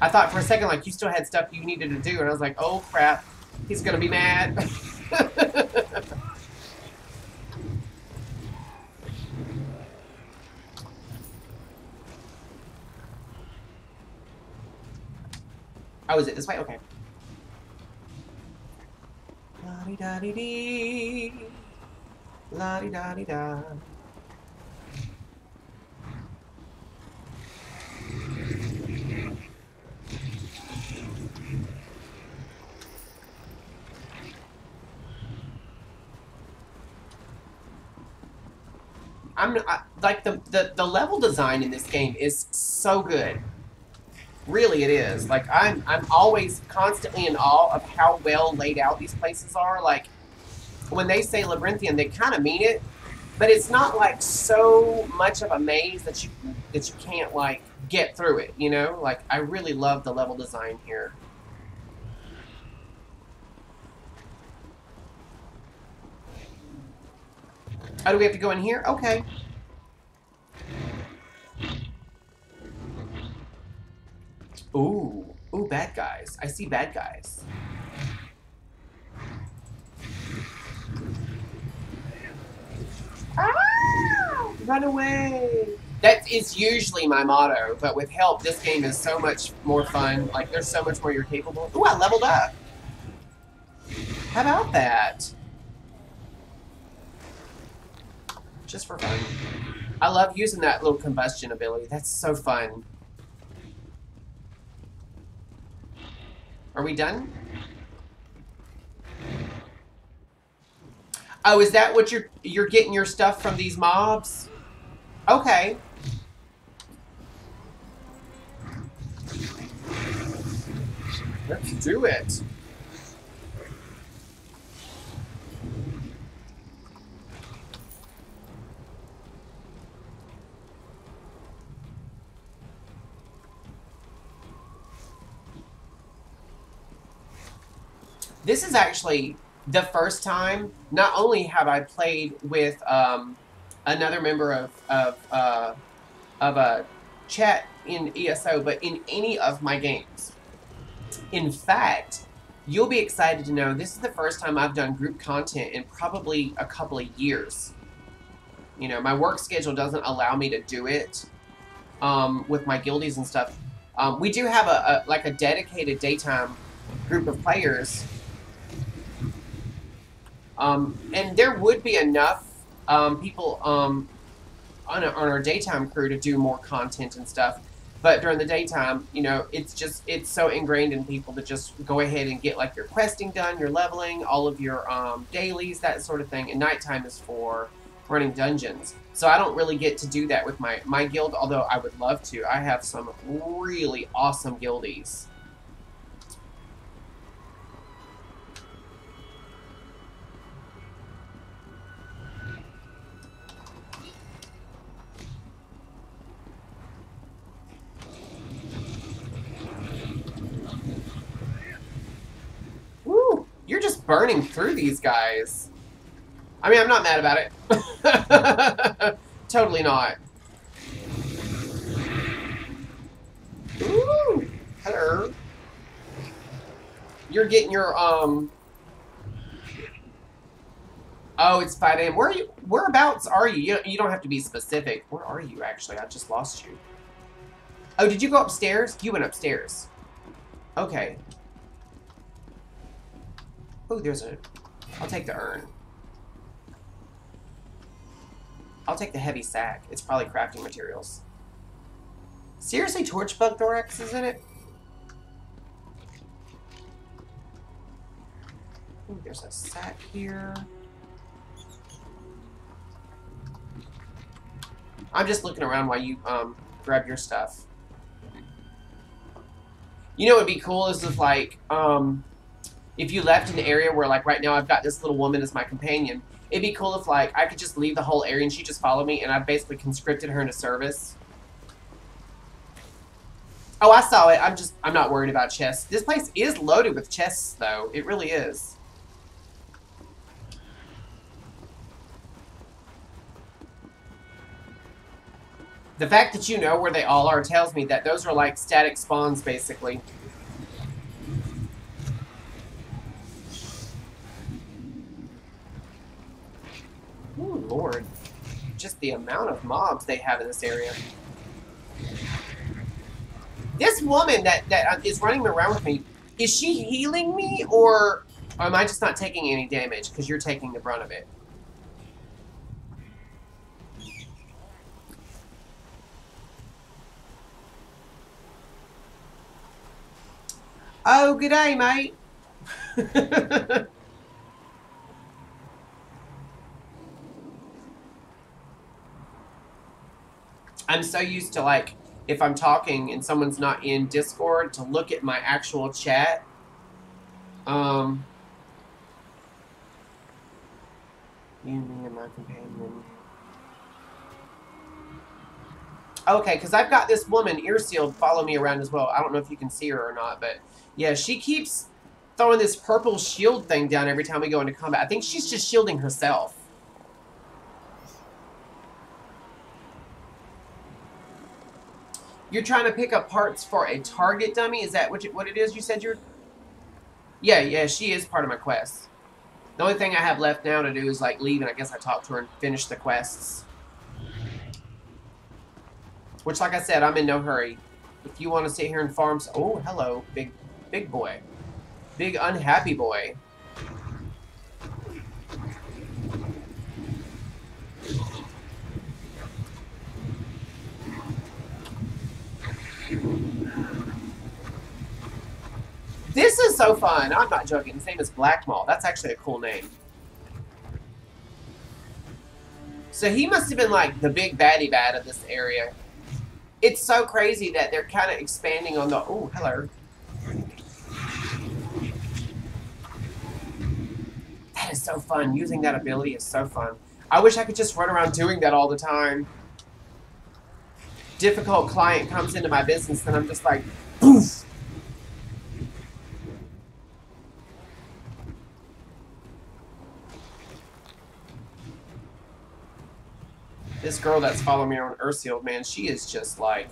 I thought for a second, like, you still had stuff you needed to do, and I was like, oh, crap. He's gonna be mad. Oh, is it this way? Okay. La-di-da-di-dee. La-di-da-di-da. Like the level design in this game is so good. Really, it is. Like, I'm always constantly in awe of how well laid out these places are. Like, when they say labyrinthian, they kind of mean it, but it's not like so much of a maze that you can't like get through it. You know, like I really love the level design here. Oh, do we have to go in here? Okay. Ooh. Ooh, bad guys. I see bad guys. Ah! Run away. That is usually my motto, but with help, this game is so much more fun. Like, there's so much more you're capable. Ooh, I leveled up. How about that? Just for fun. I love using that little combustion ability. That's so fun. Are we done? Oh, is that what you're getting your stuff from these mobs? Okay. Let's do it. This is actually the first time. Not only have I played with another member of a chat in ESO, but in any of my games. In fact, you'll be excited to know this is the first time I've done group content in probably a couple of years. You know, my work schedule doesn't allow me to do it with my guildies and stuff. We do have a dedicated daytime group of players. And there would be enough people on our daytime crew to do more content and stuff. But during the daytime, you know, it's so ingrained in people to just go ahead and get like your questing done, your leveling, all of your dailies, that sort of thing. And nighttime is for running dungeons. So I don't really get to do that with my guild, although I would love to. I have some really awesome guildies. Woo! You're just burning through these guys. I mean, I'm not mad about it. Totally not. Ooh! Hello. You're getting your, Oh, it's 5 a.m. Where are you? Whereabouts are you? You don't have to be specific. Where are you, actually? I just lost you. Oh, did you go upstairs? You went upstairs. Okay. Oh, there's a... I'll take the urn. I'll take the heavy sack. It's probably crafting materials. Seriously, torchbug thorax is in it? Ooh, there's a sack here. I'm just looking around while you grab your stuff. You know what would be cool is if, like, if you left an area where, like, right now I've got this little woman as my companion. It'd be cool if, like, I could just leave the whole area and she just follow me and I basically conscripted her into service. Oh, I saw it. I'm not worried about chests. This place is loaded with chests, though. It really is. The fact that you know where they all are tells me that those are like static spawns, basically. Oh, Lord. Just the amount of mobs they have in this area. This woman that is running around with me, is she healing me, or am I just not taking any damage because you're taking the brunt of it? Oh, good day, mate. I'm so used to, like, if I'm talking and someone's not in Discord, to look at my actual chat. You, me, and my companion. Okay, because I've got this woman, Earsealed, follow me around as well. I don't know if you can see her or not, but yeah, she keeps throwing this purple shield thing down every time we go into combat. I think she's just shielding herself. You're trying to pick up parts for a target dummy? Is that what it is? You said you're... Yeah, she is part of my quest. The only thing I have left now to do is, like, leave, and I guess I talk to her and finish the quests. Which, like I said, I'm in no hurry. If you want to sit here and farm... Oh, hello, big boy. Big unhappy boy. This is so fun. I'm not joking. His name is Blackmaw. That's actually a cool name. So he must have been like the big baddie bad of this area. It's so crazy that they're kind of expanding on the... Oh, hello. That is so fun. Using that ability is so fun. I wish I could just run around doing that all the time. Difficult client comes into my business and I'm just like, poof. This girl that's following me on Urseal, man, she is just like...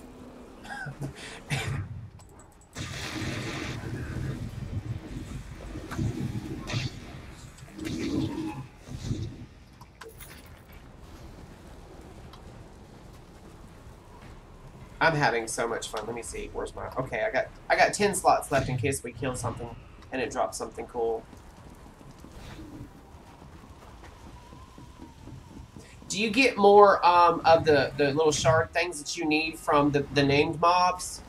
I'm having so much fun. Let me see. Where's my... Okay, I got 10 slots left in case we kill something and it drops something cool. Do you get more of the little shard things that you need from the named mobs?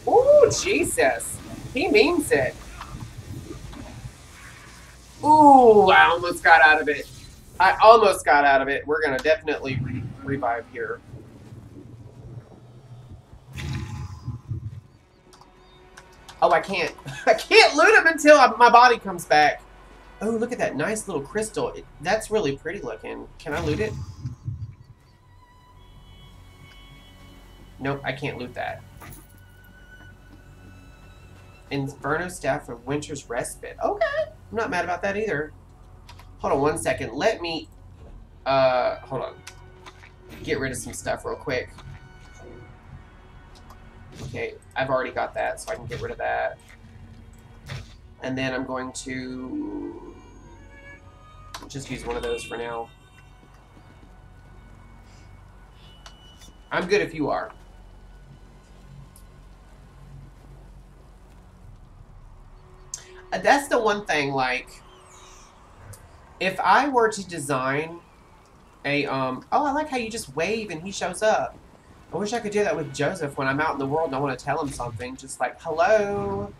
Ooh, Jesus. He means it. Ooh, I almost got out of it. I almost got out of it. We're going to definitely revive here. Oh, I can't. I can't loot him until my body comes back. Oh, look at that nice little crystal. That's really pretty looking. Can I loot it? Nope, I can't loot that. Inferno Staff of Winter's Respite. Okay. I'm not mad about that either. Hold on one second. Let me... hold on. Get rid of some stuff real quick. Okay, I've already got that, so I can get rid of that. And then I'm going to... just use one of those for now. I'm good if you are. That's the one thing, like, if I were to design a, oh, I like how you just wave and he shows up. I wish I could do that with Joseph when I'm out in the world and I want to tell him something. Just like, hello.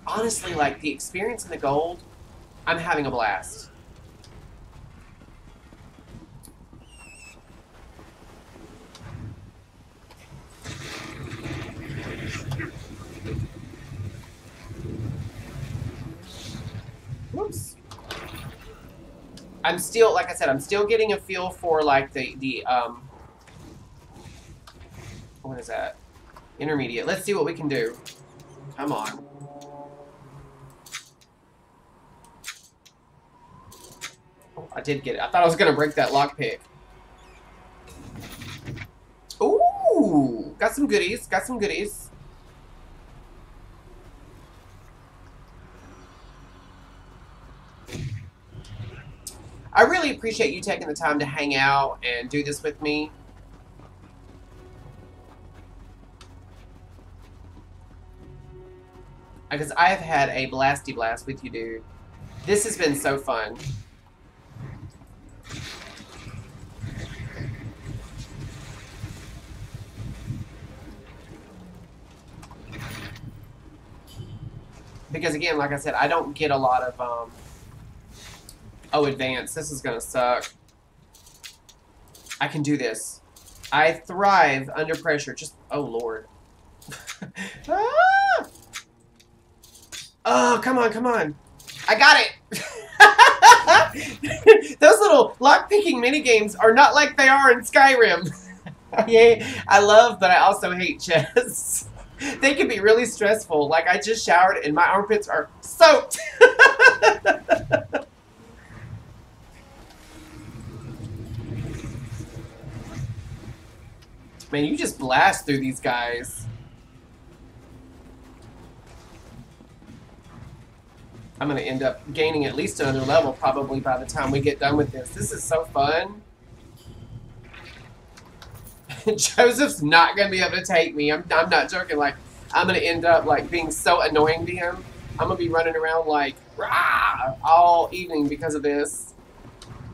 Honestly, like, the experience in the gold, I'm having a blast. Whoops. I'm still, like I said, I'm still getting a feel for, like, what is that? Intermediate. Let's see what we can do. Come on. Oh, I did get it. I thought I was going to break that lockpick. Ooh! Got some goodies. Got some goodies. I really appreciate you taking the time to hang out and do this with me. Because I have had a blasty blast with you, dude. This has been so fun. Because again, like I said, I don't get a lot of, oh, advance. This is gonna suck. I can do this. I thrive under pressure. Just, oh, Lord. Ah! Oh, come on, come on. I got it! Those little lock-picking mini-games are not like they are in Skyrim. Yeah, I love, but I also hate chess. They can be really stressful. Like, I just showered and my armpits are soaked. Man, you just blast through these guys. I'm going to end up gaining at least another level probably by the time we get done with this. This is so fun. Joseph's not going to be able to take me. I'm not joking. Like, I'm going to end up, like, being so annoying to him. I'm going to be running around, like, rah, all evening because of this.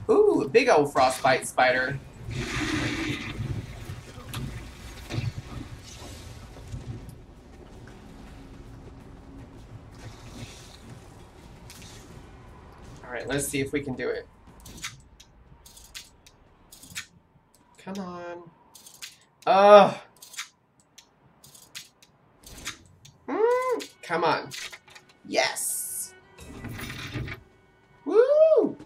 Ooh, a big old frostbite spider. Alright, let's see if we can do it. Come on. Ugh. Come on. Yes. Woo!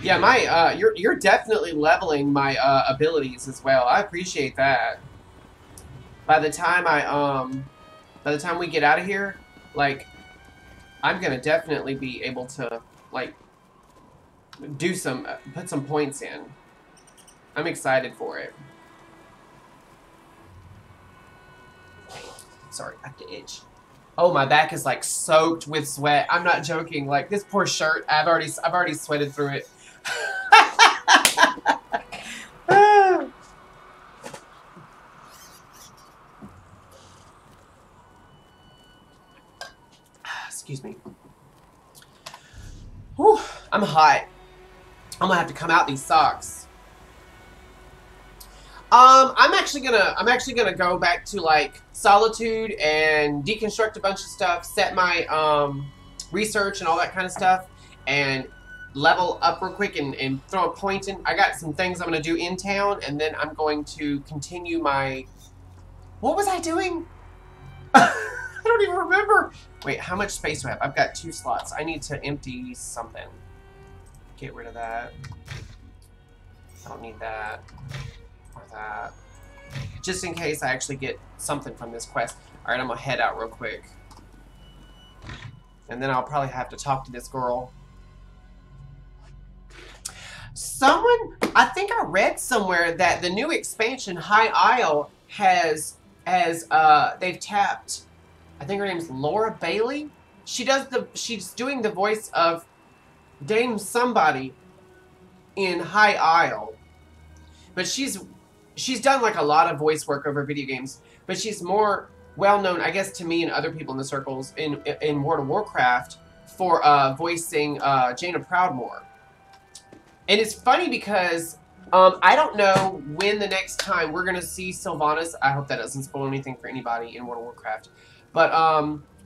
Yeah, my you're definitely leveling my abilities as well. I appreciate that. By the time we get out of here, like, I'm gonna definitely be able to, like, do some put some points in. I'm excited for it. Sorry, I have to itch. Oh, my back is like soaked with sweat. I'm not joking. Like, this poor shirt, I've already sweated through it. Excuse me. Whew, I'm hot. I'm gonna have to come out these socks. I'm actually gonna go back to, like, Solitude and deconstruct a bunch of stuff, set my research and all that kind of stuff, and level up real quick and throw a point in. I got some things I'm gonna do in town, and then I'm going to continue my. What was I doing? I don't even remember. Wait, how much space do I have? I've got 2 slots. I need to empty something. Get rid of that. I don't need that. Or that. Just in case I actually get something from this quest. Alright, I'm gonna head out real quick. And then I'll probably have to talk to this girl. Someone, I think I read somewhere that the new expansion, High Isle, they've tapped, I think her name's Laura Bailey. She's doing the voice of Dame Somebody in High Isle. But she's done, like, a lot of voice work over video games. But she's more well known, I guess, to me and other people in the circles in World of Warcraft for voicing Jaina Proudmoore. And it's funny because I don't know when the next time we're going to see Sylvanas. I hope that doesn't spoil anything for anybody in World of Warcraft. But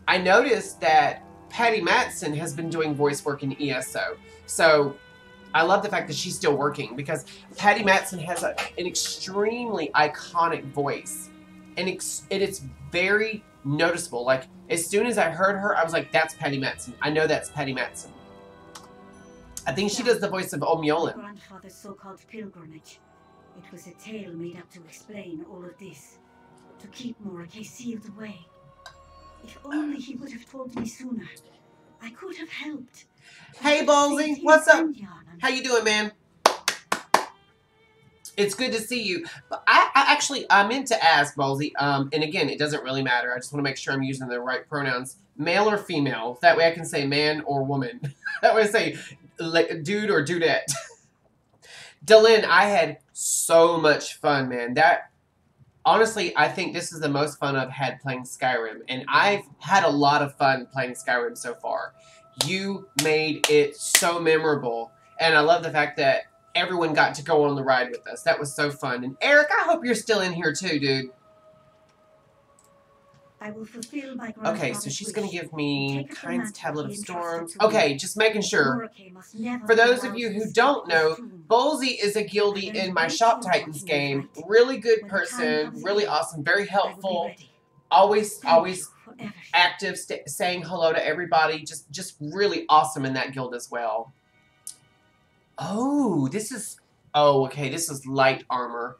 I noticed that Patty Mattson has been doing voice work in ESO. So I love the fact that she's still working, because Patty Mattson has an extremely iconic voice. And it's very noticeable. Like, as soon as I heard her, I was like, that's Patty Mattson. I know that's Patty Mattson. I think she does the voice of Omiolan.
My grandfather's so-called pilgrimage. It was a tale made up to explain all of this. To keep Morake sealed away. If only he would have told me sooner. I could have helped.
Hey, Ballsy, what's up? How you doing, man? It's good to see you. But I meant to ask, Ballsy, and again, it doesn't really matter. I just want to make sure I'm using the right pronouns. Male or female. That way I can say man or woman. That way I say, like, dude or dudette. Dylan, I had so much fun, man. Honestly, I think this is the most fun I've had playing Skyrim. And I've had a lot of fun playing Skyrim so far. You made it so memorable. And I love the fact that everyone got to go on the ride with us. That was so fun. And Eric, I hope you're still in here too, dude.
I will fulfill my
okay, so she's going to give me Kind's Tablet of Storms. Okay, just making sure. For those of you who don't know, Ballsy is a guildie in my Shop Titans game. Really good person, really awesome, very helpful. Always
Thank you for everything.
active, saying hello to everybody. Just really awesome in that guild as well. Oh, this is... Oh, okay, this is light armor.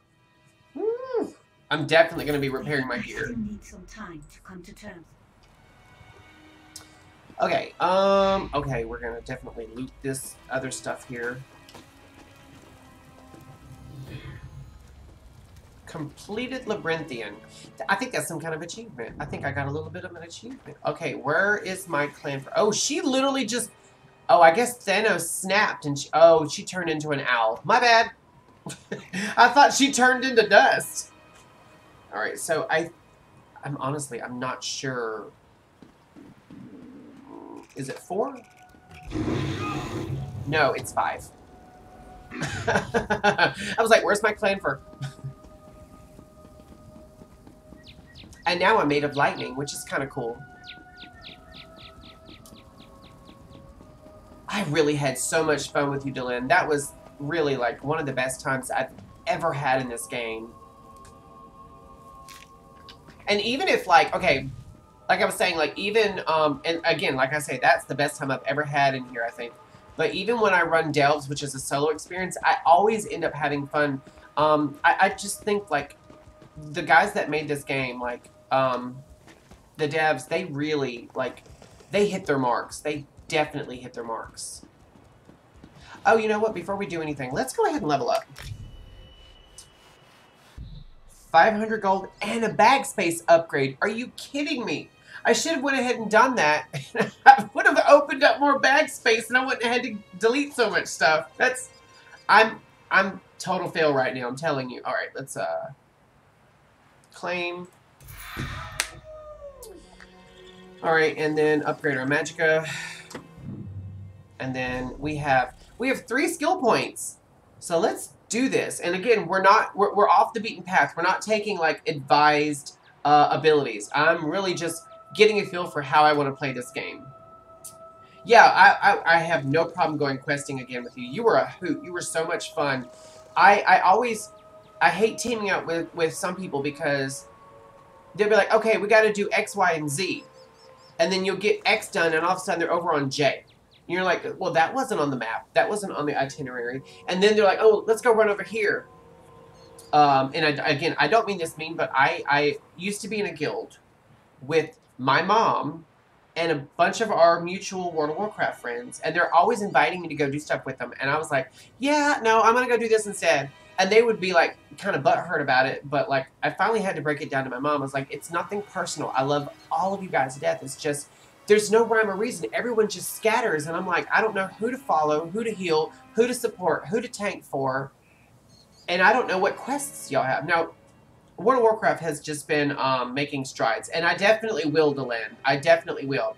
Woo. I'm definitely going to be repairing my gear.
I still need some time to come to terms.
Okay, okay, we're going to definitely loot this other stuff here. Completed Labyrinthian. I think that's some kind of achievement. I think I got a little bit of an achievement. Okay, where is my clan? Oh, she literally just... Oh, I guess Thanos snapped and she turned into an owl. My bad. I thought she turned into dust. Alright, so I'm honestly, I'm not sure. Is it 4? No, it's 5. I was like, where's my clan for? And now I'm made of lightning, which is kind of cool. I really had so much fun with you, Dylan. That was really like one of the best times I've ever had in this game. And even if like, okay, like I was saying, like even, and again, like I say, that's the best time I've ever had in here, I think. But even when I run Delves, which is a solo experience, I always end up having fun. I just think like the guys that made this game, like the devs, they really like, they hit their marks. They definitely hit their marks. Oh, you know what? Before we do anything, let's go ahead and level up. 500 gold and a bag space upgrade. Are you kidding me? I should have went ahead and done that. I would have opened up more bag space and I wouldn't have had to delete so much stuff. That's... I'm total fail right now, I'm telling you. Alright, let's claim. Alright, and then upgrade our magicka. And then we have 3 skill points. So let's do this. And again, we're off the beaten path. We're not taking like advised abilities. I'm really just getting a feel for how I want to play this game. Yeah, I have no problem going questing again with you. You were a hoot. You were so much fun. I hate teaming up with some people because they'll be like, okay, we got to do X, Y, and Z. And then you'll get X done and all of a sudden they're over on J. And you're like, well, that wasn't on the map. That wasn't on the itinerary. And then they're like, oh, let's go run over here. Again, I don't mean this mean, but I used to be in a guild with my mom and a bunch of our mutual World of Warcraft friends. And they're always inviting me to go do stuff with them. And I was like, yeah, no, I'm going to go do this instead. And they would be like kind of butthurt about it. But like, I finally had to break it down to my mom. I was like, it's nothing personal. I love all of you guys to death. It's just... There's no rhyme or reason. Everyone just scatters, and I'm like, I don't know who to follow, who to heal, who to support, who to tank for, and I don't know what quests y'all have. Now, World of Warcraft has just been making strides, and I definitely will, Delenn. I definitely will.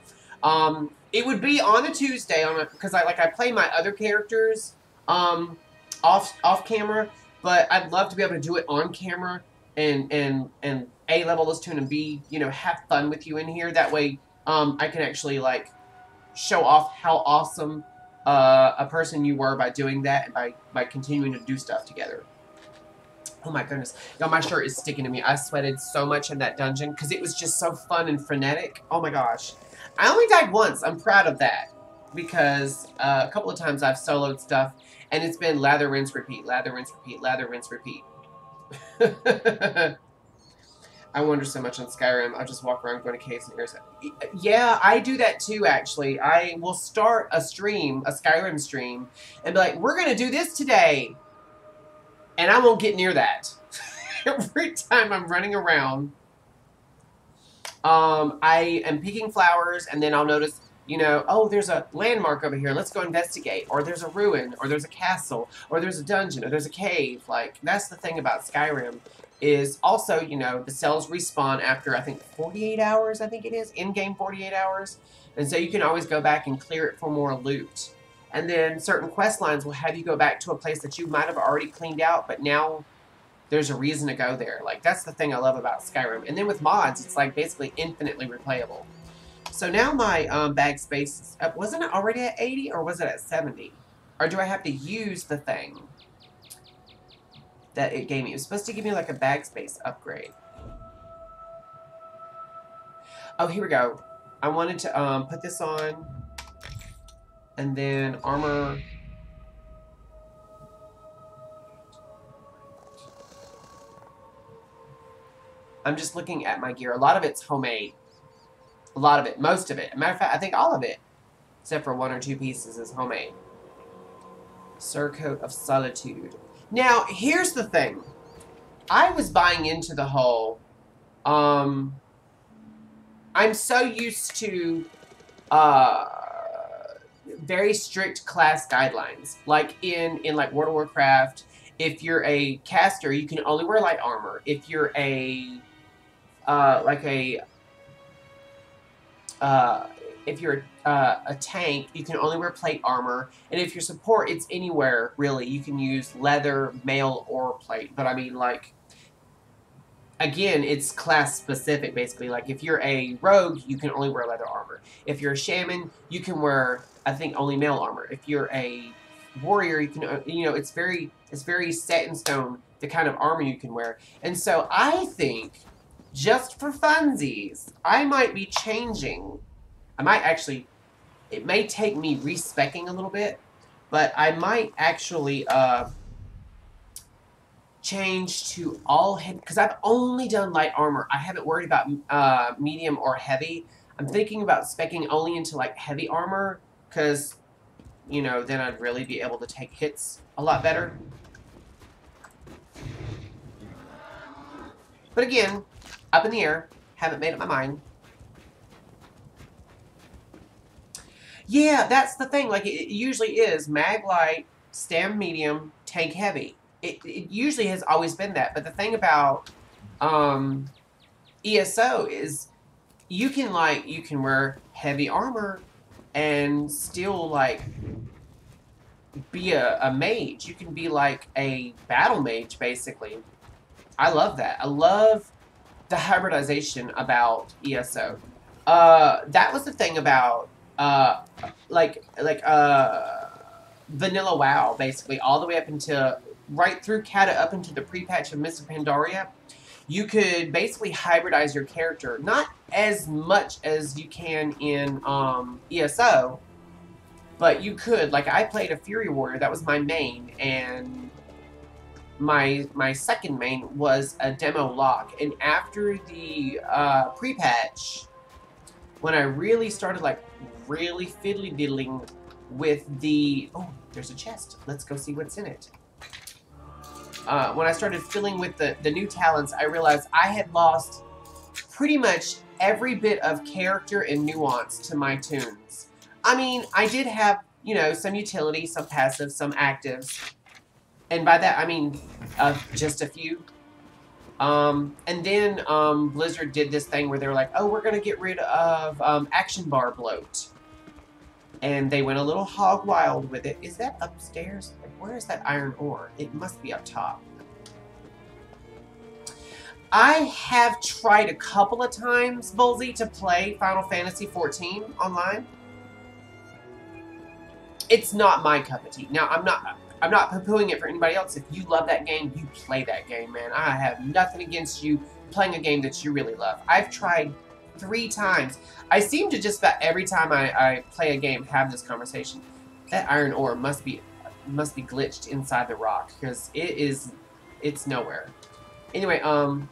It would be on a Tuesday, because I play my other characters off camera, but I'd love to be able to do it on camera and A, level this tune, and B, you know, have fun with you in here. That way, I can actually, like, show off how awesome a person you were by doing that and by continuing to do stuff together. Oh my goodness. Y'all, my shirt is sticking to me. I sweated so much in that dungeon because it was just so fun and frenetic. Oh my gosh. I only died once. I'm proud of that because a couple of times I've soloed stuff and it's been lather, rinse, repeat, lather, rinse, repeat, lather, rinse, repeat. I wonder so much on Skyrim. I'll just walk around going to caves and areas. Yeah, I do that too, actually. I will start a stream, a Skyrim stream, and be like, we're going to do this today. And I won't get near that. Every time I'm running around, I am picking flowers, and then I'll notice, you know, oh, there's a landmark over here. Let's go investigate. Or there's a ruin, or there's a castle, or there's a dungeon, or there's a cave. Like, that's the thing about Skyrim. Is also, you know, the cells respawn after, I think, 48 hours, I think it is. In-game 48 hours. And so you can always go back and clear it for more loot. And then certain quest lines will have you go back to a place that you might have already cleaned out, but now there's a reason to go there. Like, that's the thing I love about Skyrim. And then with mods, it's, like, basically infinitely replayable. So now my bag space, wasn't it already at 80, or was it at 70? Or do I have to use the thing that it gave me? It was supposed to give me like a bag space upgrade. Oh, here we go. I wanted to put this on, and then armor. I'm just looking at my gear. A lot of it's homemade. A lot of it, most of it. As a matter of fact, I think all of it, except for 1 or 2 pieces, is homemade. Surcoat of Solitude. Now, here's the thing. I was buying into the whole, I'm so used to, very strict class guidelines. Like in like World of Warcraft, if you're a caster, you can only wear light armor. If you're a, if you're a tank, you can only wear plate armor. And if you're support, it's anywhere, really. You can use leather, mail, or plate. But I mean, like, again, it's class specific, basically. Like, if you're a rogue, you can only wear leather armor. If you're a shaman, you can wear, I think, only mail armor. If you're a warrior, you can, you know, it's very set in stone, the kind of armor you can wear. And so I think, just for funsies, I might be changing. I might actually, it may take me respecking a little bit, but I might actually change to all heavy, because I've only done light armor. I haven't worried about medium or heavy. I'm thinking about speccing only into like heavy armor, because, you know, then I'd really be able to take hits a lot better. But again, up in the air. Haven't made up my mind. Yeah, that's the thing. Like, it usually is mag light, stam medium, tank heavy. It usually has always been that. But the thing about ESO is you can wear heavy armor and still, like, be a mage. You can be like a battle mage, basically. I love that. I love the hybridization about ESO. That was the thing about vanilla WoW, basically, all the way up into right through Kata up into the pre-patch of Mr. Pandaria. You could basically hybridize your character, not as much as you can in ESO, but you could. Like, I played a Fury Warrior, that was my main, and my second main was a demo lock. And after the pre-patch, when I really started, like, really fiddly-diddling with the... Oh, there's a chest. Let's go see what's in it. When I started fiddling with the new talents, I realized I had lost pretty much every bit of character and nuance to my tunes. I mean, I did have, you know, some utility, some passive, some actives. And by that, I mean just a few. And then Blizzard did this thing where they were like, oh, we're going to get rid of action bar bloat. And they went a little hog wild with it. Is that upstairs? Like, where is that iron ore? It must be up top. I have tried a couple of times, Bullsy, to play Final Fantasy XIV online. It's not my cup of tea. Now, I'm not poo-pooing it for anybody else. If you love that game, you play that game, man. I have nothing against you playing a game that you really love. I've tried 3 times. I seem to just about every time I play a game have this conversation. That iron ore must be glitched inside the rock, because it's nowhere. Anyway, to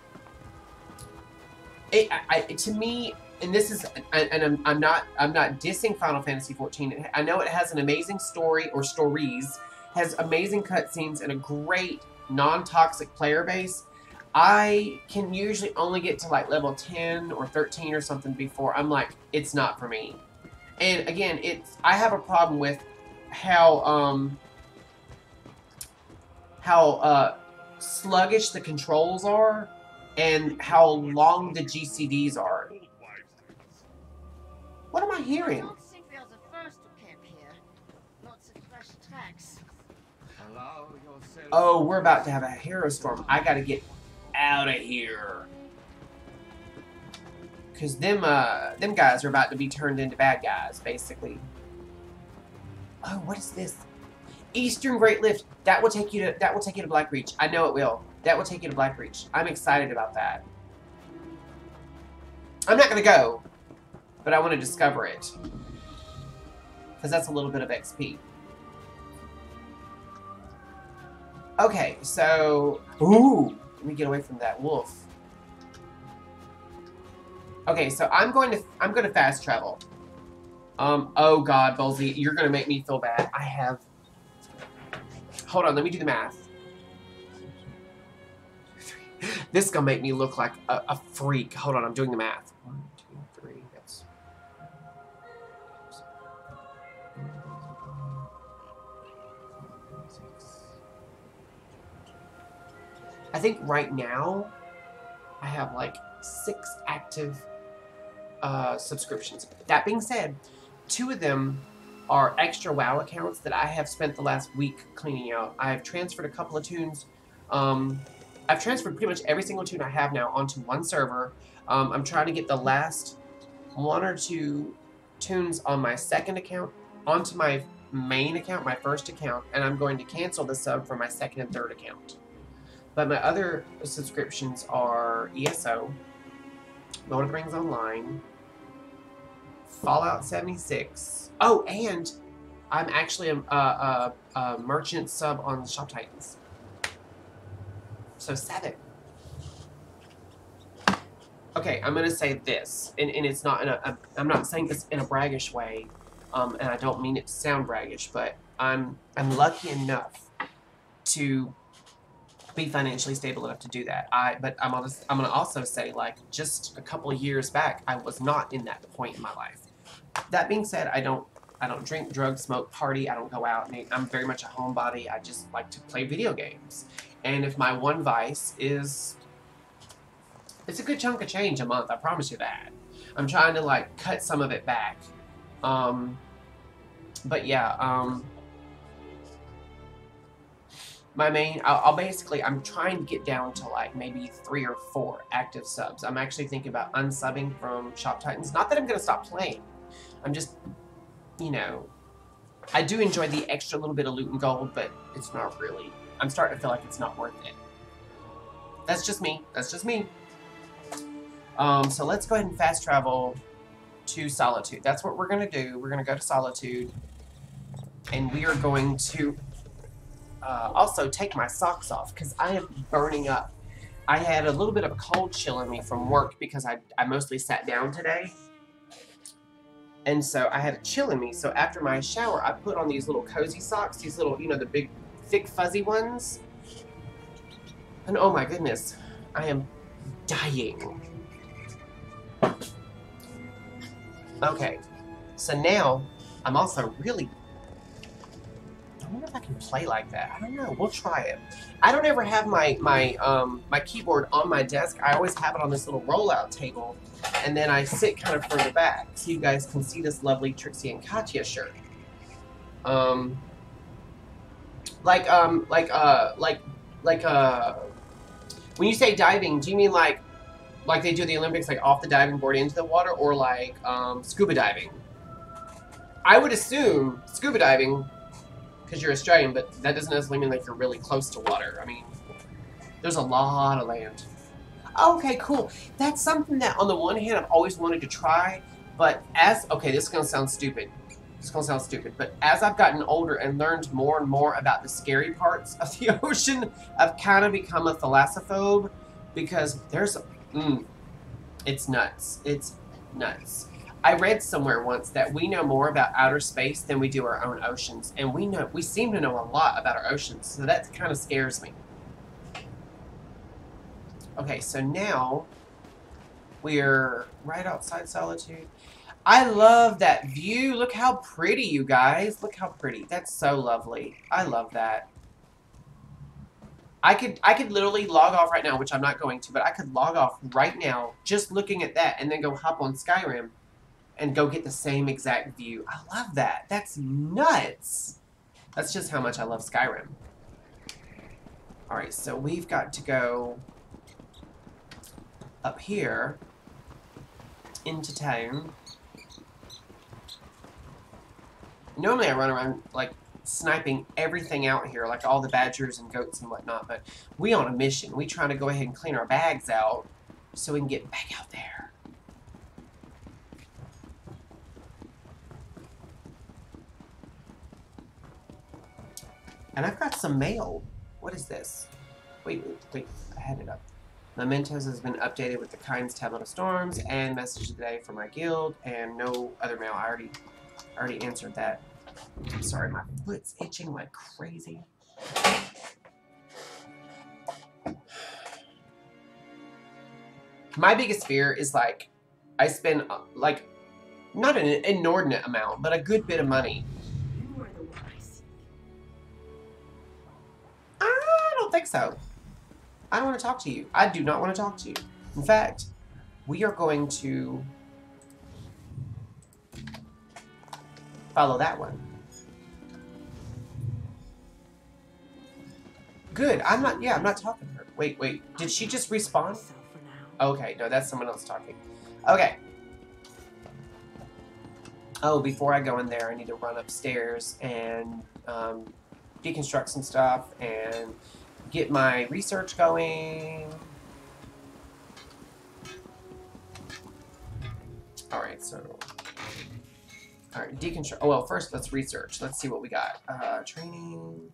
me, and this is, and I'm not dissing Final Fantasy XIV. I know it has an amazing story, or stories, has amazing cutscenes and a great non-toxic player base. I can usually only get to like level 10 or 13 or something before I'm like, it's not for me. And again, I have a problem with how sluggish the controls are and how long the GCDs are. What am I hearing? Oh, we're about to have a hero storm. I gotta get out of here. Cause them guys are about to be turned into bad guys, basically. Oh, what is this? Eastern Great Lift. That will take you to Blackreach. I know it will. That will take you to Blackreach. I'm excited about that. I'm not gonna go. but I want to discover it. Because that's a little bit of XP. Okay, so... Ooh! Let me get away from that wolf. Okay, so I'm going to fast travel. Oh god, Bolsey, you're gonna make me feel bad. I have... Hold on, let me do the math. This is gonna make me look like a freak. Hold on, I'm doing the math. 1, 2, 3, that's... I think right now, I have like 6 active subscriptions. That being said, 2 of them are extra WoW accounts that I have spent the last week cleaning out. I have transferred a couple of tunes. I've transferred pretty much every single tune I have now onto one server. I'm trying to get the last 1 or 2 tunes on my second account onto my main account, my first account, and I'm going to cancel the sub for my second and third account. But my other subscriptions are ESO, Lord of the Rings Online, Fallout 76. Oh, and I'm actually a merchant sub on Shop Titans. So 7. Okay, I'm gonna say this, and it's not in a. I'm not saying this in a braggish way, and I don't mean it to sound braggish, but I'm lucky enough to be financially stable enough to do that. But I'm gonna also say, like, just a couple of years back, I was not in that point in my life. That being said, I don't drink, drug, smoke, party. I don't go out. I'm very much a homebody. I just like to play video games. And if my one vice is, it's a good chunk of change a month. I promise you that. I'm trying to like cut some of it back. But yeah. My main, I'll basically, I'm trying to get down to like maybe 3 or 4 active subs. I'm actually thinking about unsubbing from Shop Titans. Not that I'm going to stop playing. I'm just, you know, I do enjoy the extra little bit of loot and gold, but it's not really. I'm starting to feel like it's not worth it. That's just me. That's just me. So let's go ahead and fast travel to Solitude. That's what we're going to do. We're going to go to Solitude. And we are going to also take my socks off because I am burning up. I had a little bit of a cold chill in me from work because I mostly sat down today. And so I had a chill in me. So after my shower, I put on these little cozy socks. These little, you know, the big, thick, fuzzy ones. And oh my goodness, I am dying. Okay, so now I'm also really... I wonder if I can play like that. I don't know. We'll try it. I don't ever have my keyboard on my desk. I always have it on this little rollout table, and then I sit kind of further back so you guys can see this lovely Trixie and Katya shirt. When you say diving, do you mean like they do the Olympics, like off the diving board into the water, or like scuba diving? I would assume scuba diving, because you're Australian, but that doesn't necessarily mean like you're really close to water. I mean, there's a lot of land. Okay, cool. That's something that on the one hand I've always wanted to try, but okay, this is going to sound stupid. But as I've gotten older and learned more and more about the scary parts of the ocean, I've kind of become a thalassophobe, because there's it's nuts. It's nuts. I read somewhere once that we know more about outer space than we do our own oceans, and we seem to know a lot about our oceans, so that kind of scares me. Okay, so now we're right outside Solitude. I love that view. Look how pretty, you guys. Look how pretty. That's so lovely. I love that. I could literally log off right now, which I'm not going to, but I could log off right now just looking at that and then go hop on Skyrim and go get the same exact view. I love that. That's nuts. That's just how much I love Skyrim. Alright, so we've got to go up here into town. Normally I run around, like, sniping everything out here, like all the badgers and goats and whatnot, but we on a mission. We trying to go ahead and clean our bags out so we can get back out there. And I've got some mail. What is this? Wait. I had it up. Mementos has been updated with the Kind's Tablet of Storms and message of the day for my guild, and no other mail. I already answered that. I'm sorry, my foot's itching like crazy. My biggest fear is like I spend like not an inordinate amount, but a good bit of money.
You are the one I seek.
I don't think so. I don't want to talk to you. I do not want to talk to you. In fact, we are going to follow that one. Good. I'm not talking to her. Wait. Did she just respawn?
Myself for now.
Okay, no, that's someone else talking. Okay. Oh, before I go in there, I need to run upstairs and deconstruct some stuff and get my research going. Alright, so... Alright, deconstruct... Oh, well, first let's research. Let's see what we got. Training...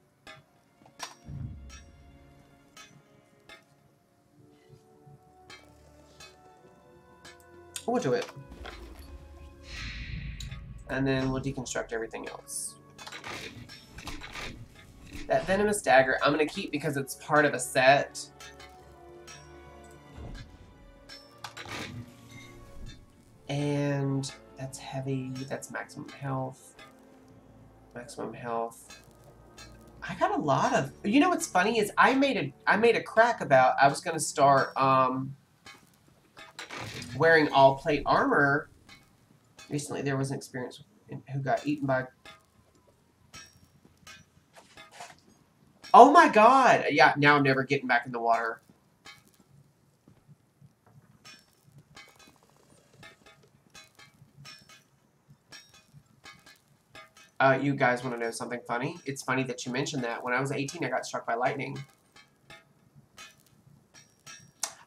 We'll do it. And then we'll deconstruct everything else. That venomous dagger I'm going to keep because it's part of a set. And that's heavy. That's maximum health. Maximum health. I got a lot of... You know what's funny is I made a crack about I was going to start wearing all plate armor. Recently there was an experience who got eaten by... Oh my god! Yeah, now I'm never getting back in the water. You guys want to know something funny? It's funny that you mentioned that. When I was 18, I got struck by lightning.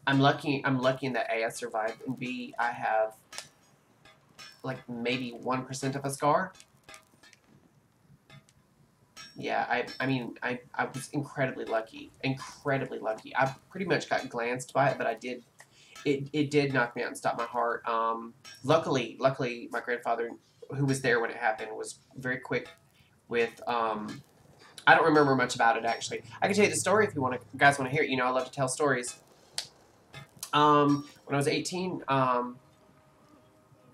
I'm lucky in that A, I survived, and B, I have like maybe 1% of a scar. Yeah, I mean, I was incredibly lucky. Incredibly lucky. I pretty much got glanced by it, but it did knock me out and stop my heart. Luckily, my grandfather, who was there when it happened, was very quick with, I don't remember much about it, actually. I can tell you the story if you guys want to hear it. You know, I love to tell stories. When I was 18,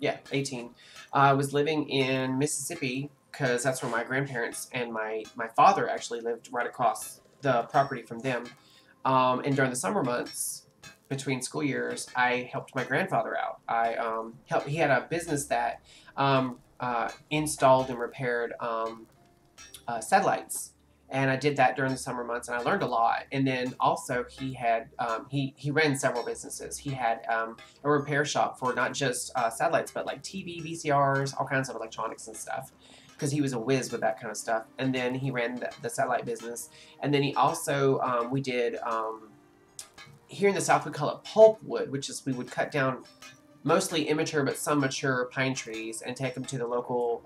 yeah, 18, I was living in Mississippi, because that's where my grandparents and my father actually lived, right across the property from them. And during the summer months, between school years, I helped my grandfather out. He had a business that installed and repaired satellites. And I did that during the summer months, and I learned a lot. And then also he had, he ran several businesses. He had a repair shop for not just satellites, but like TV, VCRs, all kinds of electronics and stuff, because he was a whiz with that kind of stuff. And then he ran the satellite business. And then he also, we did, here in the South we call it pulpwood, which is we would cut down mostly immature but some mature pine trees and take them to the local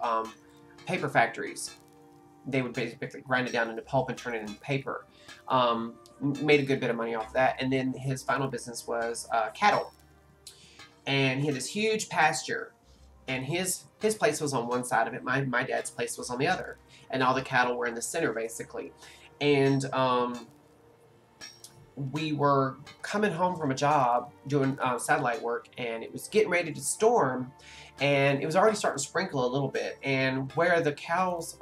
paper factories. They would basically grind it down into pulp and turn it into paper. Made a good bit of money off that. And then his final business was cattle. And he had this huge pasture. And his place was on one side of it. My dad's place was on the other. And all the cattle were in the center, basically. And we were coming home from a job doing satellite work. And it was getting ready to storm. And it was already starting to sprinkle a little bit. And where the cows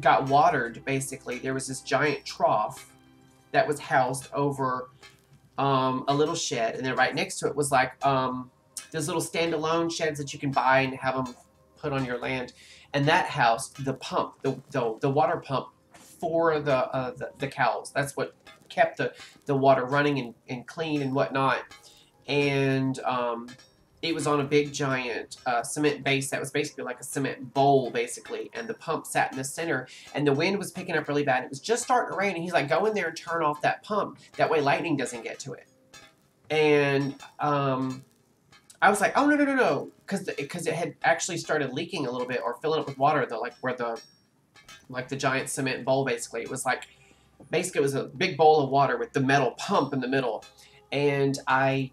got watered, basically, there was this giant trough that was housed over a little shed. And then right next to it was like those little standalone sheds that you can buy and have them put on your land. And that housed the pump, the water pump for the cows. That's what kept the water running and clean and whatnot. And it was on a big giant cement base that was basically like a cement bowl, basically. And the pump sat in the center. And the wind was picking up really bad. It was just starting to rain. And he's like, go in there and turn off that pump. That way lightning doesn't get to it. And I was like, oh, no. Because it had actually started leaking a little bit or filling up with water, like where the like the giant cement bowl, basically. It was like, basically it was a big bowl of water with the metal pump in the middle. And I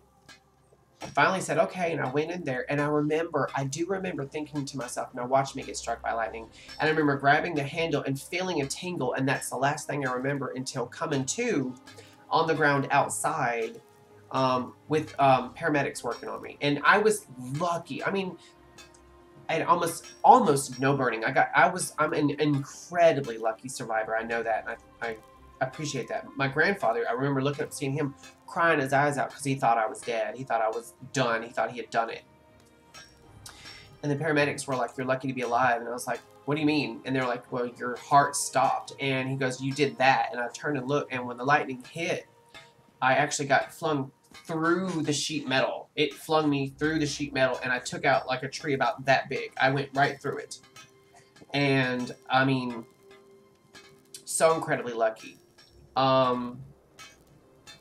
finally said, okay, and I went in there, and I do remember thinking to myself, now watch me get struck by lightning. And I remember grabbing the handle and feeling a tingle, and that's the last thing I remember until coming to on the ground outside with paramedics working on me. And I was lucky. I mean, I had almost no burning. I'm an incredibly lucky survivor. I know that, and I appreciate that. My grandfather, I remember looking up, seeing him crying his eyes out because he thought I was dead. He thought I was done. He thought he had done it. And the paramedics were like, "You're lucky to be alive." And I was like, "What do you mean?" And they're like, "Well, your heart stopped." And he goes, "You did that." And I turned and looked, and when the lightning hit, I actually got flung through the sheet metal. It flung me through the sheet metal, and I took out like a tree about that big. I went right through it. And, I mean, so incredibly lucky. I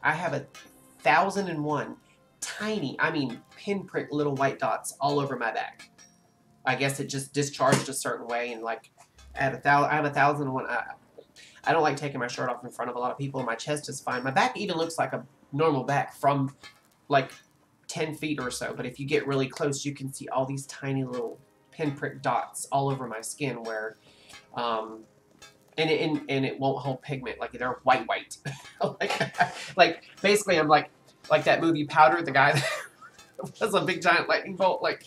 have 1,001 tiny, I mean, pinprick little white dots all over my back. I guess it just discharged a certain way, and like, I have 1,001. I don't like taking my shirt off in front of a lot of people. My chest is fine. My back even looks like a normal back from like 10 feet or so. But if you get really close, you can see all these tiny little pinprick dots all over my skin where, and it won't hold pigment. Like they're white. like basically I'm like that movie Powder, the guy that was a big giant lightning bolt. Like,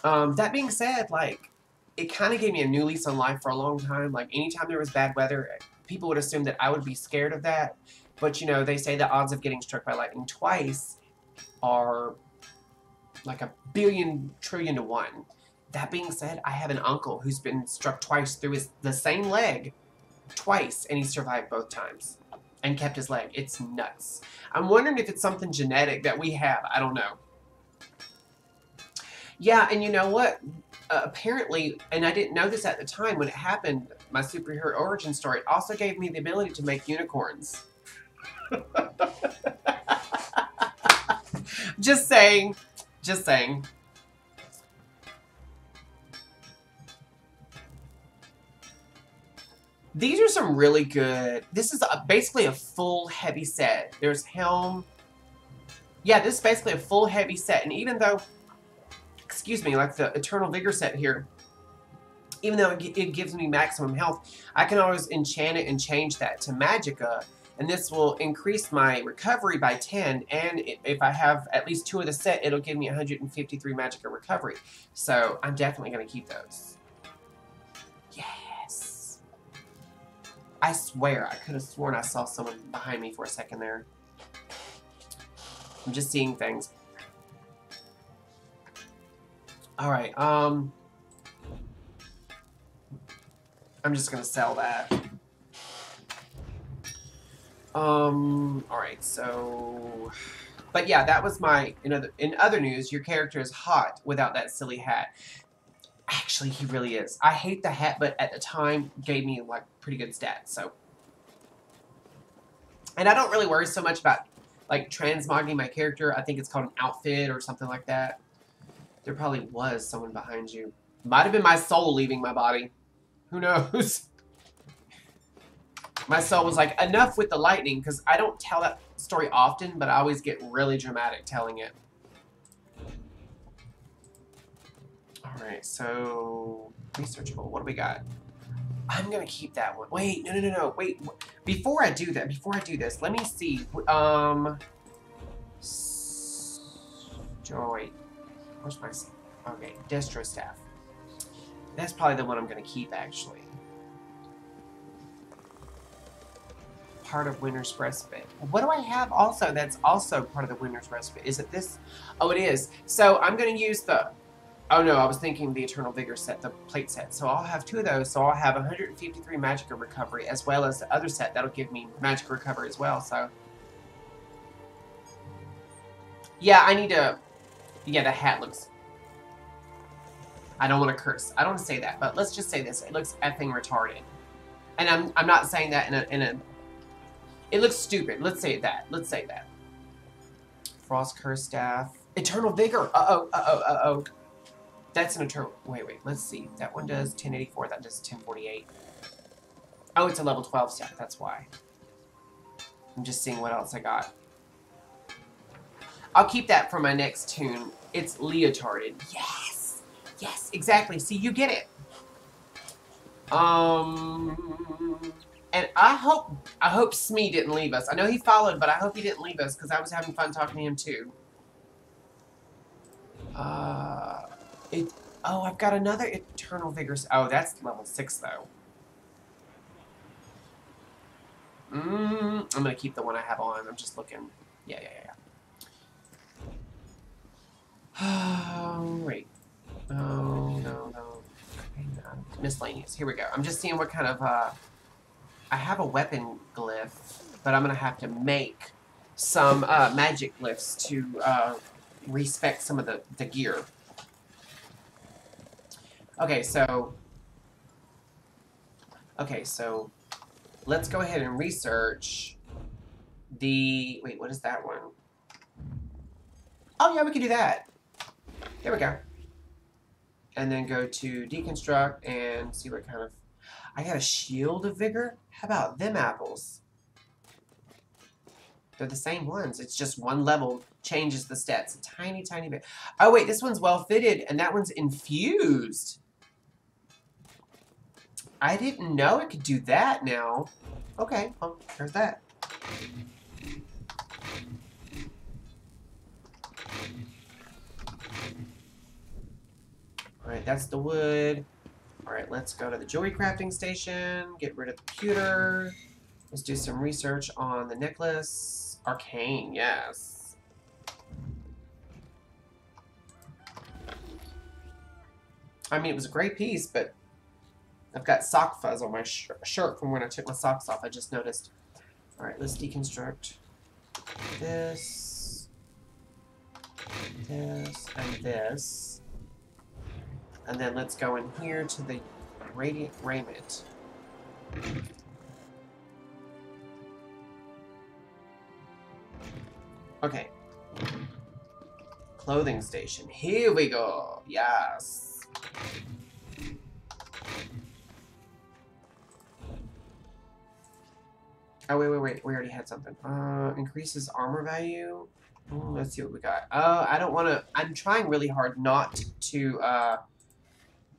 that being said, like, it kind of gave me a new lease on life for a long time. Like, anytime there was bad weather, people would assume that I would be scared of that. But, you know, they say the odds of getting struck by lightning twice are like 1,000,000,000,000,000,000 to 1. That being said, I have an uncle who's been struck twice through the same leg twice, and he survived both times and kept his leg. It's nuts. I'm wondering if it's something genetic that we have. I don't know. Yeah, and you know what? Apparently, and I didn't know this at the time when it happened, my superhero origin story also gave me the ability to make unicorns. Just saying. Just saying. These are some really good. This is basically a full heavy set. There's helm. Yeah, this is basically a full heavy set. And even though, excuse me, like the Eternal Vigor set here, even though it gives me maximum health, I can always enchant it and change that to Magicka. And this will increase my recovery by 10. And if I have at least 2 of the set, it'll give me 153 Magicka recovery. So I'm definitely going to keep those. Yes. I swear, I could have sworn I saw someone behind me for a second there. I'm just seeing things. Alright, I'm just gonna sell that. Alright, so... But yeah, that was my... In other news, your character is hot without that silly hat. Actually, he really is. I hate the hat, but at the time, gave me, like, pretty good stats, so... And I don't really worry so much about, like, transmogging my character. I think it's called an outfit or something like that. There probably was someone behind you. Might have been my soul leaving my body. Who knows? My soul was like, enough with the lightning, because I don't tell that story often, but I always get really dramatic telling it. Alright, so... Researchable. What do we got? I'm gonna keep that one. Wait, no. Wait, before I do this, let me see. Joy. Where's my... Okay, Destro Staff. That's probably the one I'm gonna keep, actually. Part of Winter's Respite. What do I have also that's also part of the Winter's Respite? Is it this? Oh, it is. So I'm gonna use the... Oh no, I was thinking the Eternal Vigor set, the plate set. So I'll have 2 of those. So I'll have 153 Magicka recovery, as well as the other set that'll give me Magicka recovery as well. So yeah, I need to. Yeah, the hat looks. I don't want to curse. I don't want to say that, but let's just say this: it looks effing retarded. And I'm not saying that in a. It looks stupid. Let's say that. Let's say that. Frost Curse Staff, Eternal Vigor. Uh oh. That's an eternal... Wait. Let's see. That one does 1084. That does 1048. Oh, it's a level 12 set. That's why. I'm just seeing what else I got. I'll keep that for my next tune. It's leotarded. Yes! Yes, exactly. See, you get it. And I hope Smee didn't leave us. I know he followed, but I hope he didn't leave us because I was having fun talking to him too. Oh, I've got another Eternal Vigor. Oh, that's level 6 though. I'm gonna keep the one I have on. I'm just looking. Yeah. Oh, wait. Oh, no. Miscellaneous. Here we go. I'm just seeing what kind of, I have a weapon glyph, but I'm going to have to make some magic glyphs to respec some of the gear. Okay, so let's go ahead and research the, wait, what is that one? Oh, yeah, we can do that. There we go. And then go to deconstruct and see what kind of... I got a shield of vigor? How about them apples? They're the same ones. It's just one level changes the stats a tiny, tiny bit. Oh, wait, this one's well fitted and that one's infused. I didn't know it could do that now. Okay, well, there's that. Alright, that's the wood. Alright, let's go to the jewelry crafting station. Get rid of the pewter. Let's do some research on the necklace. Arcane, yes. I mean, it was a great piece, but I've got sock fuzz on my shirt from when I took my socks off. I just noticed. Alright, let's deconstruct this, this, and this. And then let's go in here to the Radiant Raiment. Okay. Clothing station. Here we go. Yes. Oh, wait. We already had something. Increases armor value. Ooh, let's see what we got. I don't want to... I'm trying really hard not to,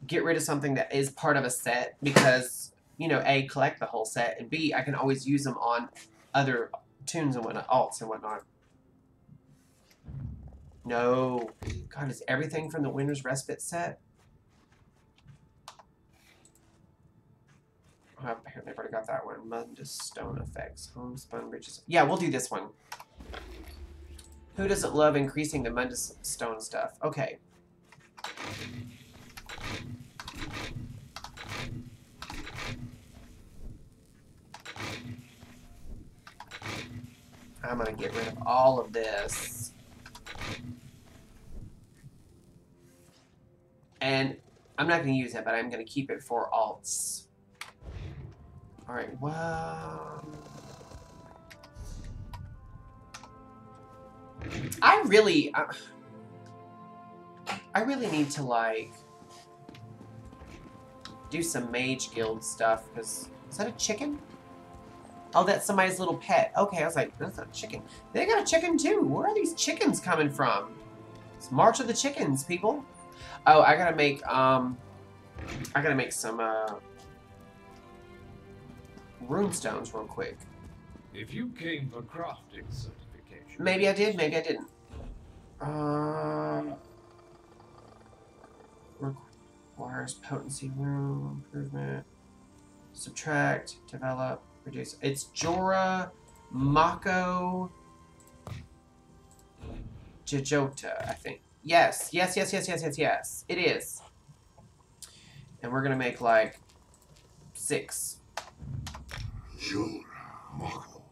get rid of something that is part of a set because, you know, A, collect the whole set, and B, I can always use them on other tunes and whatnot, alts and whatnot. No. God, is everything from the Winter's Respite set? Oh, apparently I've already got that one. Mundus Stone Effects. Homespun Bridges. Yeah, we'll do this one. Who doesn't love increasing the Mundus Stone stuff? Okay. I'm going to get rid of all of this. And I'm not going to use it, but I'm going to keep it for alts. Alright, well... I really need to, like, do some Mage Guild stuff, because... Is that a chicken? Oh, that's somebody's little pet. Okay, I was like, that's not a chicken. They got a chicken, too. Where are these chickens coming from? It's March of the Chickens, people. Oh, I gotta make some, runestones real quick.
If you came for crafting certification...
Maybe I did, maybe I didn't. Requires potency rune, improvement, subtract, develop, reduce. It's Jorah, Mako, Jajota, I think. Yes. It is. And we're gonna make like 6.
Jorah, Mako,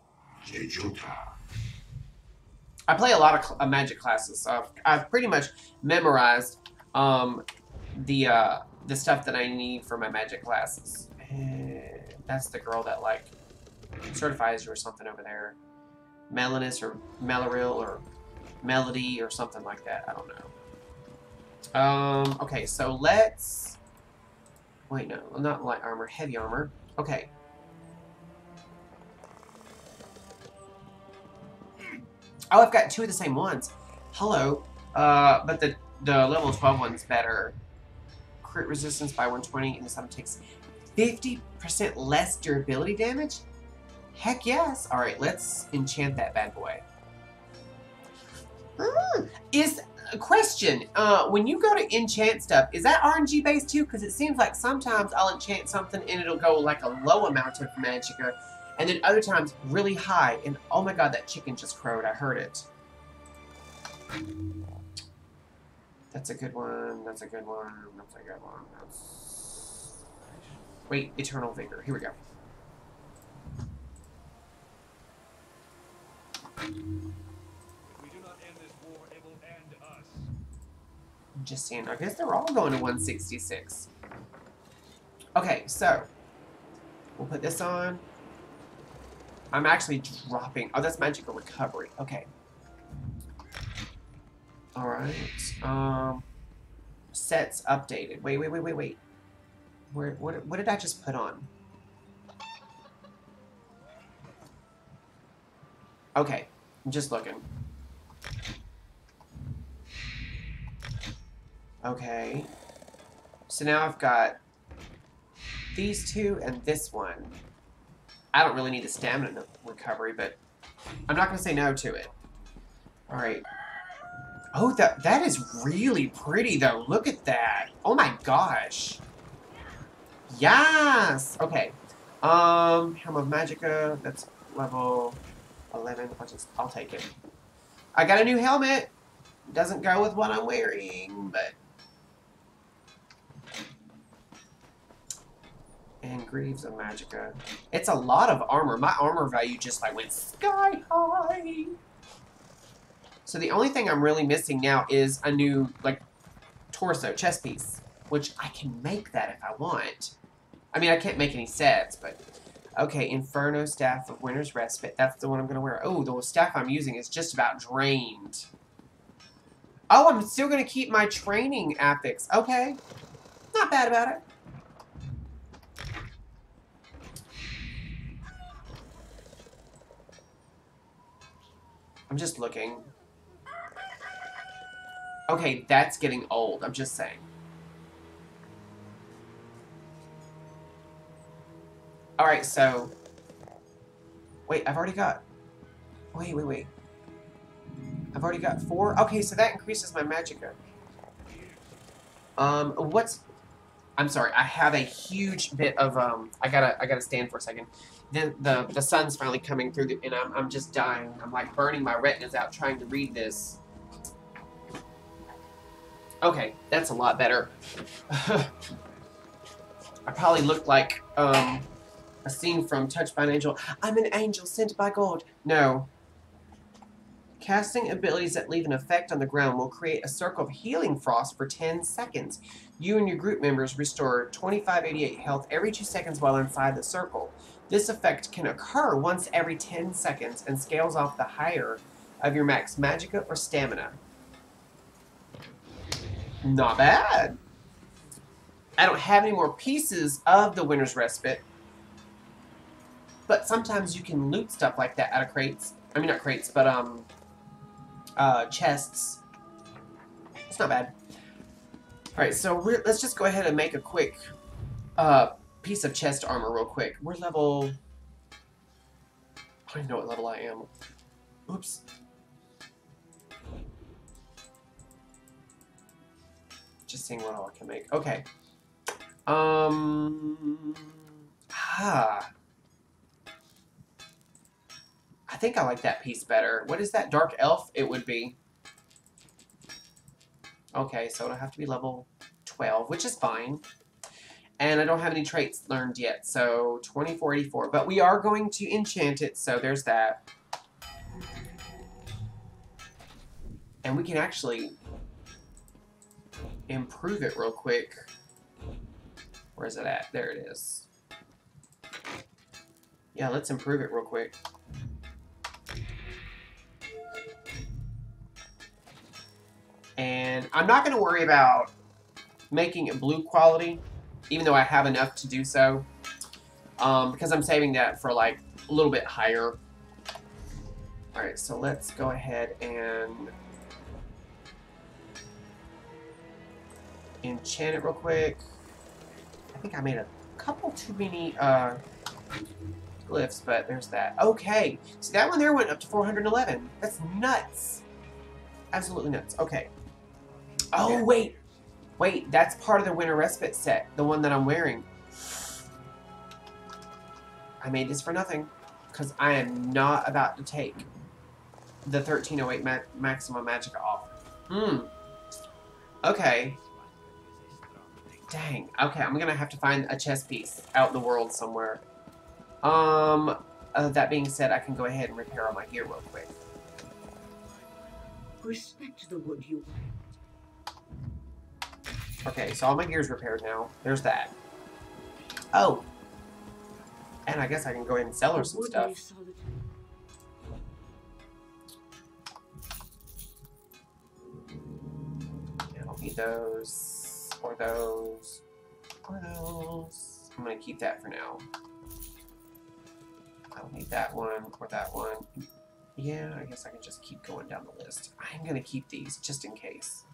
Jajota.
I play a lot of magic classes, so I've pretty much memorized the stuff that I need for my magic classes. And that's the girl that like certifies you or something over there. Melanus or Melaril or Melody or something like that. I don't know. Okay, so let's... Wait, no, not light armor, heavy armor. Okay. Oh, I've got two of the same ones. Hello. But the level 12 one's better. Crit resistance by 120, and this item takes 50% less durability damage? Heck yes. Alright, let's enchant that bad boy. Is a question, when you go to enchant stuff, is that RNG based too? Because it seems like sometimes I'll enchant something and it'll go like a low amount of magicka, and then other times really high. And oh my god, that chicken just crowed. I heard it. That's a good one. That's a good one. That's a good one. That's... Wait, Eternal Vigor. Here we go. I'm just seeing. I guess they're all going to 166. Okay, so we'll put this on. I'm actually dropping. Oh, that's magical recovery. Okay. All right. Sets updated. Wait. What did I just put on? Okay, I'm just looking. Okay. So now I've got these two and this one. I don't really need the stamina recovery, but I'm not going to say no to it. Alright. Oh, that is really pretty, though. Look at that. Oh my gosh. Yes! Okay. Helm of Magicka. That's level 11. I'll take it. I got a new helmet. Doesn't go with what I'm wearing, but... And Greaves of Magicka. It's a lot of armor. My armor value just like went sky high. So the only thing I'm really missing now is a new like torso chest piece, which I can make that if I want. I mean, I can't make any sets, but okay. Inferno Staff of Winter's Respite. That's the one I'm gonna wear. Oh, the staff I'm using is just about drained. Oh, I'm still gonna keep my training affix. Okay, not bad about it. I'm just looking. Okay, that's getting old. I'm just saying. Alright, so... Wait, I've already got... Wait. I've already got 4? Okay, so that increases my magicka. What's... I'm sorry, I have a huge bit of, I gotta stand for a second. The sun's finally coming through, and I'm just dying. I'm like burning my retinas out trying to read this. Okay, that's a lot better. I probably look like, a scene from Touched by an Angel. I'm an angel sent by God. No. Casting abilities that leave an effect on the ground will create a circle of healing frost for 10 seconds. You and your group members restore 2588 health every 2 seconds while inside the circle. This effect can occur once every 10 seconds and scales off the higher of your max magicka or stamina. Not bad. I don't have any more pieces of the Winter's Respite, but sometimes you can loot stuff like that out of crates. I mean, not crates, but chests. It's not bad. Alright, so let's just go ahead and make a quick piece of chest armor real quick. We're level... I don't even know what level I am. Oops. Just seeing what all I can make. Okay. I think I like that piece better. What is that? Dark Elf? It would be. Okay, so it'll have to be level 12, which is fine. And I don't have any traits learned yet, so 2484. But we are going to enchant it, so there's that. And we can actually improve it real quick. Where is it at? There it is. Yeah, let's improve it real quick. And I'm not going to worry about making it blue quality, even though I have enough to do so, because I'm saving that for like a little bit higher. Alright, so let's go ahead and enchant it real quick. I think I made a couple too many glyphs, but there's that. Okay, so that one there went up to 411. That's nuts. Absolutely nuts. Okay. Oh, wait. Wait, that's part of the Winter Respite set, the one that I'm wearing. I made this for nothing, because I am not about to take the 1308 maximum magic off. Okay. Dang. Okay, I'm gonna have to find a chess piece out in the world somewhere. That being said, I can go ahead and repair all my gear real quick.
Respect the wood you wear.
Okay, so all my gear's repaired now. There's that. Oh! And I guess I can go ahead and sell her some stuff. I don't need those, or those, or those. I'm gonna keep that for now. I don't need that one, or that one. Yeah, I guess I can just keep going down the list. I'm gonna keep these, just in case.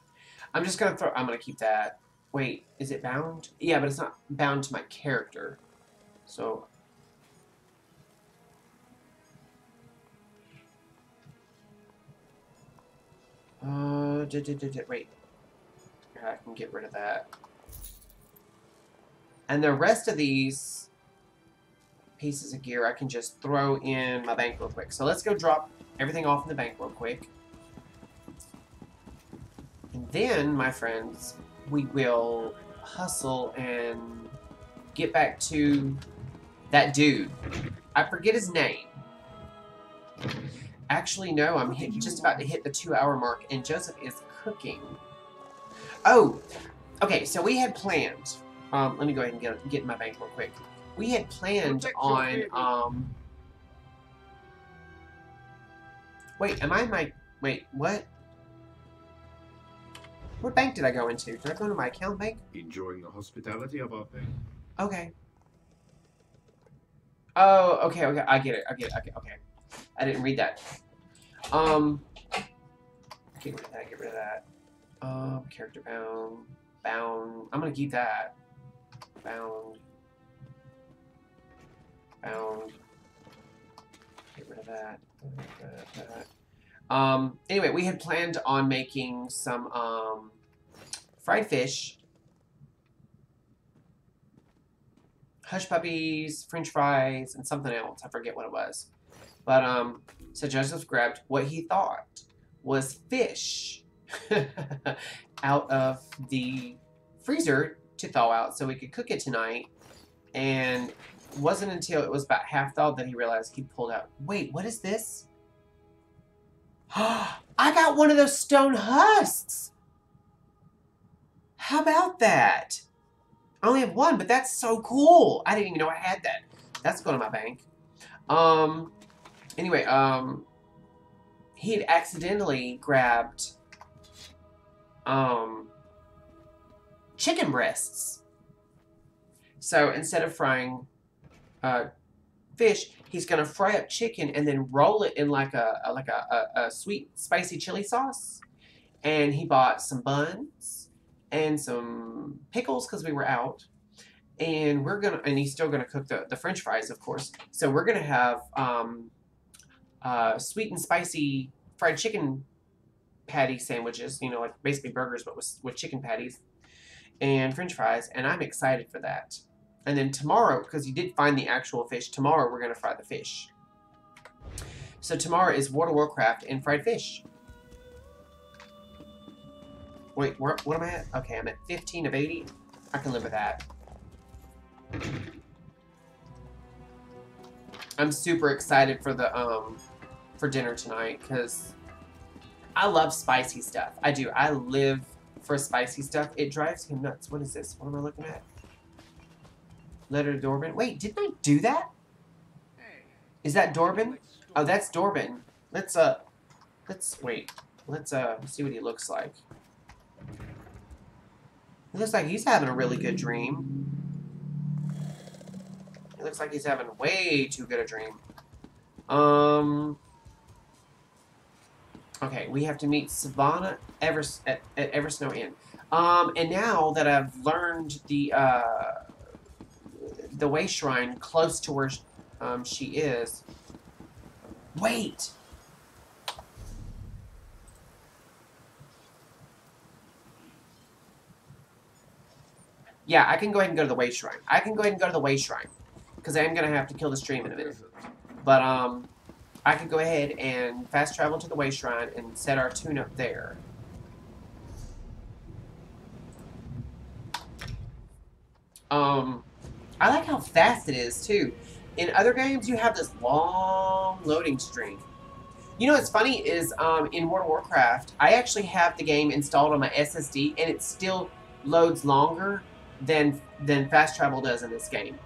I'm gonna keep that. Wait, is it bound? Yeah, but it's not bound to my character. So... wait. I can get rid of that. And the rest of these pieces of gear I can just throw in my bank real quick. So let's go drop everything off in the bank real quick. And then, my friends, we will hustle and get back to that dude. I forget his name. Actually, no, I'm just about to hit the 2-hour mark, and Joseph is cooking. Oh, okay, so we had planned. Let me go ahead and get in my bank real quick. We had planned on, wait, am I in my... Wait, what? What bank did I go into? Did I go into my account bank?
Enjoying the hospitality of our bank.
Okay. Oh, okay, I get it, okay. I didn't read that. Get rid of that. Character bound. I'm gonna keep that. Bound. Get rid of that. Anyway, we had planned on making some, fried fish, hush puppies, french fries, and something else. I forget what it was. But, so Joseph grabbed what he thought was fish out of the freezer to thaw out so we could cook it tonight. And it wasn't until it was about half thawed that he realized he pulled out, wait, what is this? I got one of those stone husks! How about that? I only have one, but that's so cool. I didn't even know I had that. That's going to my bank. Anyway, he had accidentally grabbed, chicken breasts. So instead of frying, fish, he's gonna fry up chicken and then roll it in like a sweet, spicy chili sauce. And he bought some buns and some pickles because we were out. And he's still gonna cook the French fries, of course. So we're gonna have, sweet and spicy fried chicken patty sandwiches, you know, like basically burgers, but with chicken patties and French fries, and I'm excited for that. And then tomorrow, because you did find the actual fish, tomorrow we're going to fry the fish. So tomorrow is World of Warcraft and fried fish. Wait, what am I at? Okay, I'm at 15 of 80. I can live with that. I'm super excited for the, for dinner tonight, because I love spicy stuff. I do. I live for spicy stuff. It drives him nuts. What is this? What am I looking at? Letter to Dorbin. Wait, didn't I do that? Is that Dorbin? Oh, that's Dorbin. Let's wait. Let's see what he looks like. It looks like he's having a really good dream. It looks like he's having way too good a dream. Okay, we have to meet Savannah at Eversnow Inn. And now that I've learned the way shrine close to where she is. Wait! Yeah, I can go ahead and go to the way shrine. I can go ahead and go to the way shrine. Because I am going to have to kill the stream in a minute. But, I can go ahead and fast travel to the way shrine and set our tune up there. I like how fast it is, too. In other games, you have this long loading screen. You know what's funny is, in World of Warcraft, I actually have the game installed on my SSD, and it still loads longer than fast travel does in this game.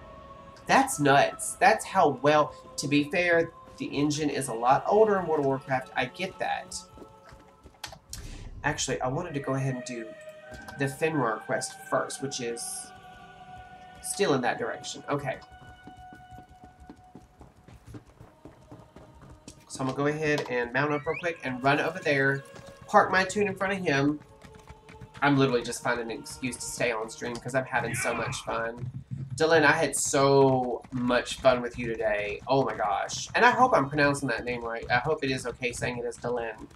That's nuts. That's how well, to be fair, the engine is a lot older in World of Warcraft. I get that. Actually, I wanted to go ahead and do the Fenrir quest first, which is still in that direction. Okay. So I'm going to go ahead and mount up real quick and run over there, park my tune in front of him. I'm literally just finding an excuse to stay on stream because I'm having so much fun. Dylan, I had so much fun with you today. Oh my gosh. And I hope I'm pronouncing that name right. I hope it is okay saying it as Dylan.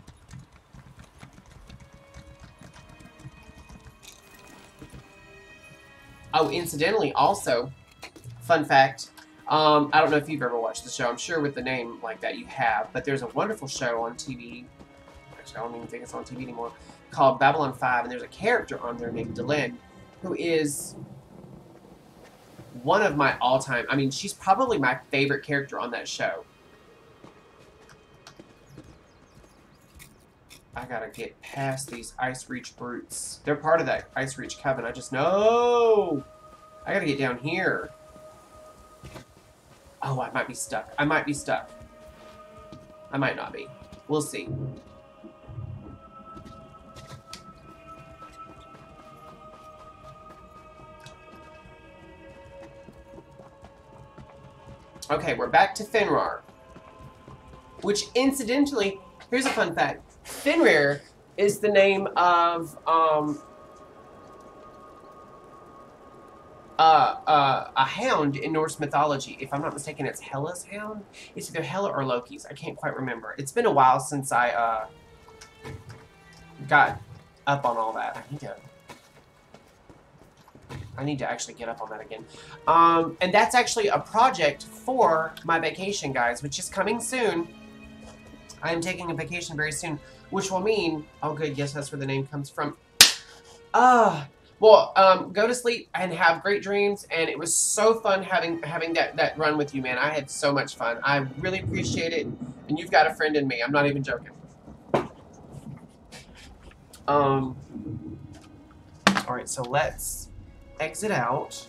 Oh, incidentally, also, fun fact, I don't know if you've ever watched the show. I'm sure with the name like that you have, but there's a wonderful show on TV. Actually, I don't even think it's on TV anymore, called Babylon 5, and there's a character on there named Dylan, who is one of my all-time, I mean, she's probably my favorite character on that show. I gotta get past these Ice Reach brutes. They're part of that Ice Reach coven. I just know. I gotta get down here. Oh, I might be stuck. I might be stuck. I might not be. We'll see. Okay, we're back to Fenrir. Which, incidentally, here's a fun fact. Fenrir is the name of, a hound in Norse mythology. If I'm not mistaken, it's Hela's hound? It's either Hela or Loki's. I can't quite remember. It's been a while since I, got up on all that. I need to actually get up on that again. And that's actually a project for my vacation, guys, which is coming soon. I am taking a vacation very soon, which will mean... Oh, good. Yes, that's where the name comes from. Well, go to sleep and have great dreams. And it was so fun having that run with you, man. I had so much fun. I really appreciate it. And you've got a friend in me. I'm not even joking. All right, so let's exit out.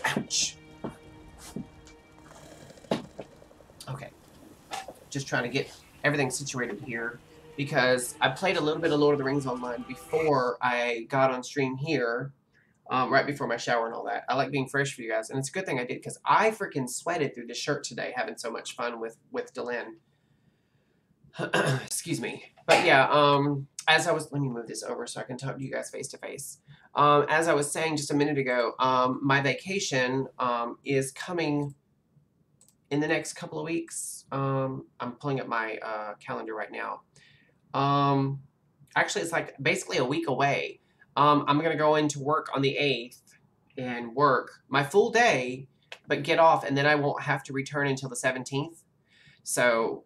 Ouch. Okay. Just trying to get everything situated here because I played a little bit of Lord of the Rings Online before I got on stream here, right before my shower and all that. I like being fresh for you guys, and it's a good thing I did because I freaking sweated through this shirt today having so much fun with Dylan. Excuse me. But yeah, as I was, let me move this over so I can talk to you guys face to face. As I was saying just a minute ago, my vacation is coming in the next couple of weeks. I'm pulling up my calendar right now. Actually, it's like basically a week away. I'm going to go into work on the 8th and work my full day, but get off, and then I won't have to return until the 17th. So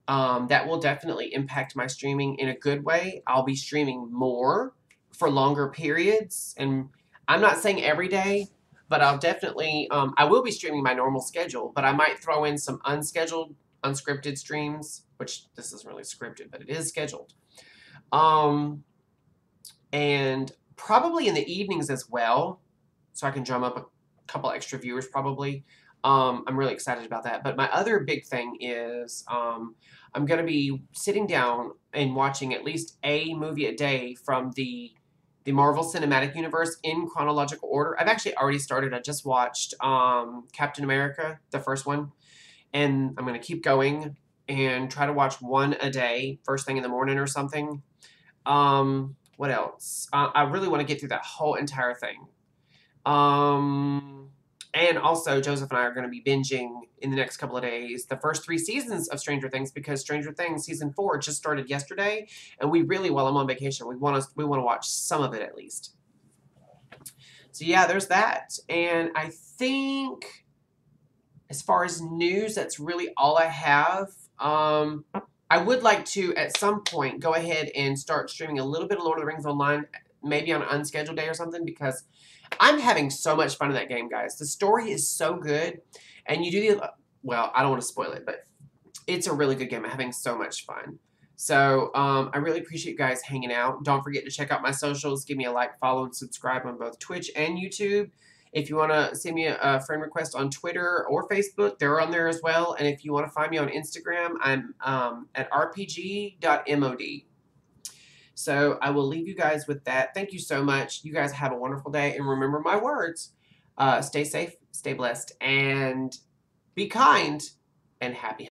that will definitely impact my streaming in a good way. I'll be streaming more for longer periods, and I'm not saying every day, but I'll definitely, I will be streaming my normal schedule, but I might throw in some unscheduled, unscripted streams, which this isn't really scripted, but it is scheduled. And probably in the evenings as well, so I can drum up a couple extra viewers probably. I'm really excited about that. But my other big thing is I'm going to be sitting down and watching at least a movie a day from the Marvel Cinematic Universe in chronological order. I've actually already started. I just watched Captain America, the first one, and I'm going to keep going. and try to watch one a day, first thing in the morning or something. What else? I really want to get through that whole entire thing. And also, Joseph and I are going to be binging in the next couple of days the first 3 seasons of Stranger Things, because Stranger Things season 4 just started yesterday, and we really, while I'm on vacation, we want to watch some of it at least. So yeah, there's that, and I think as far as news, that's really all I have. I would like to, at some point, go ahead and start streaming a little bit of Lord of the Rings Online, maybe on an unscheduled day or something, because I'm having so much fun in that game, guys. The story is so good, and you do the, well, I don't want to spoil it, but it's a really good game. I'm having so much fun. So, I really appreciate you guys hanging out. Don't forget to check out my socials. Give me a like, follow, and subscribe on both Twitch and YouTube. If you want to send me a friend request on Twitter or Facebook, they're on there as well. And if you want to find me on Instagram, I'm at rpg.mod. So I will leave you guys with that. Thank you so much. You guys have a wonderful day. And remember my words. Stay safe, stay blessed, and be kind, and happy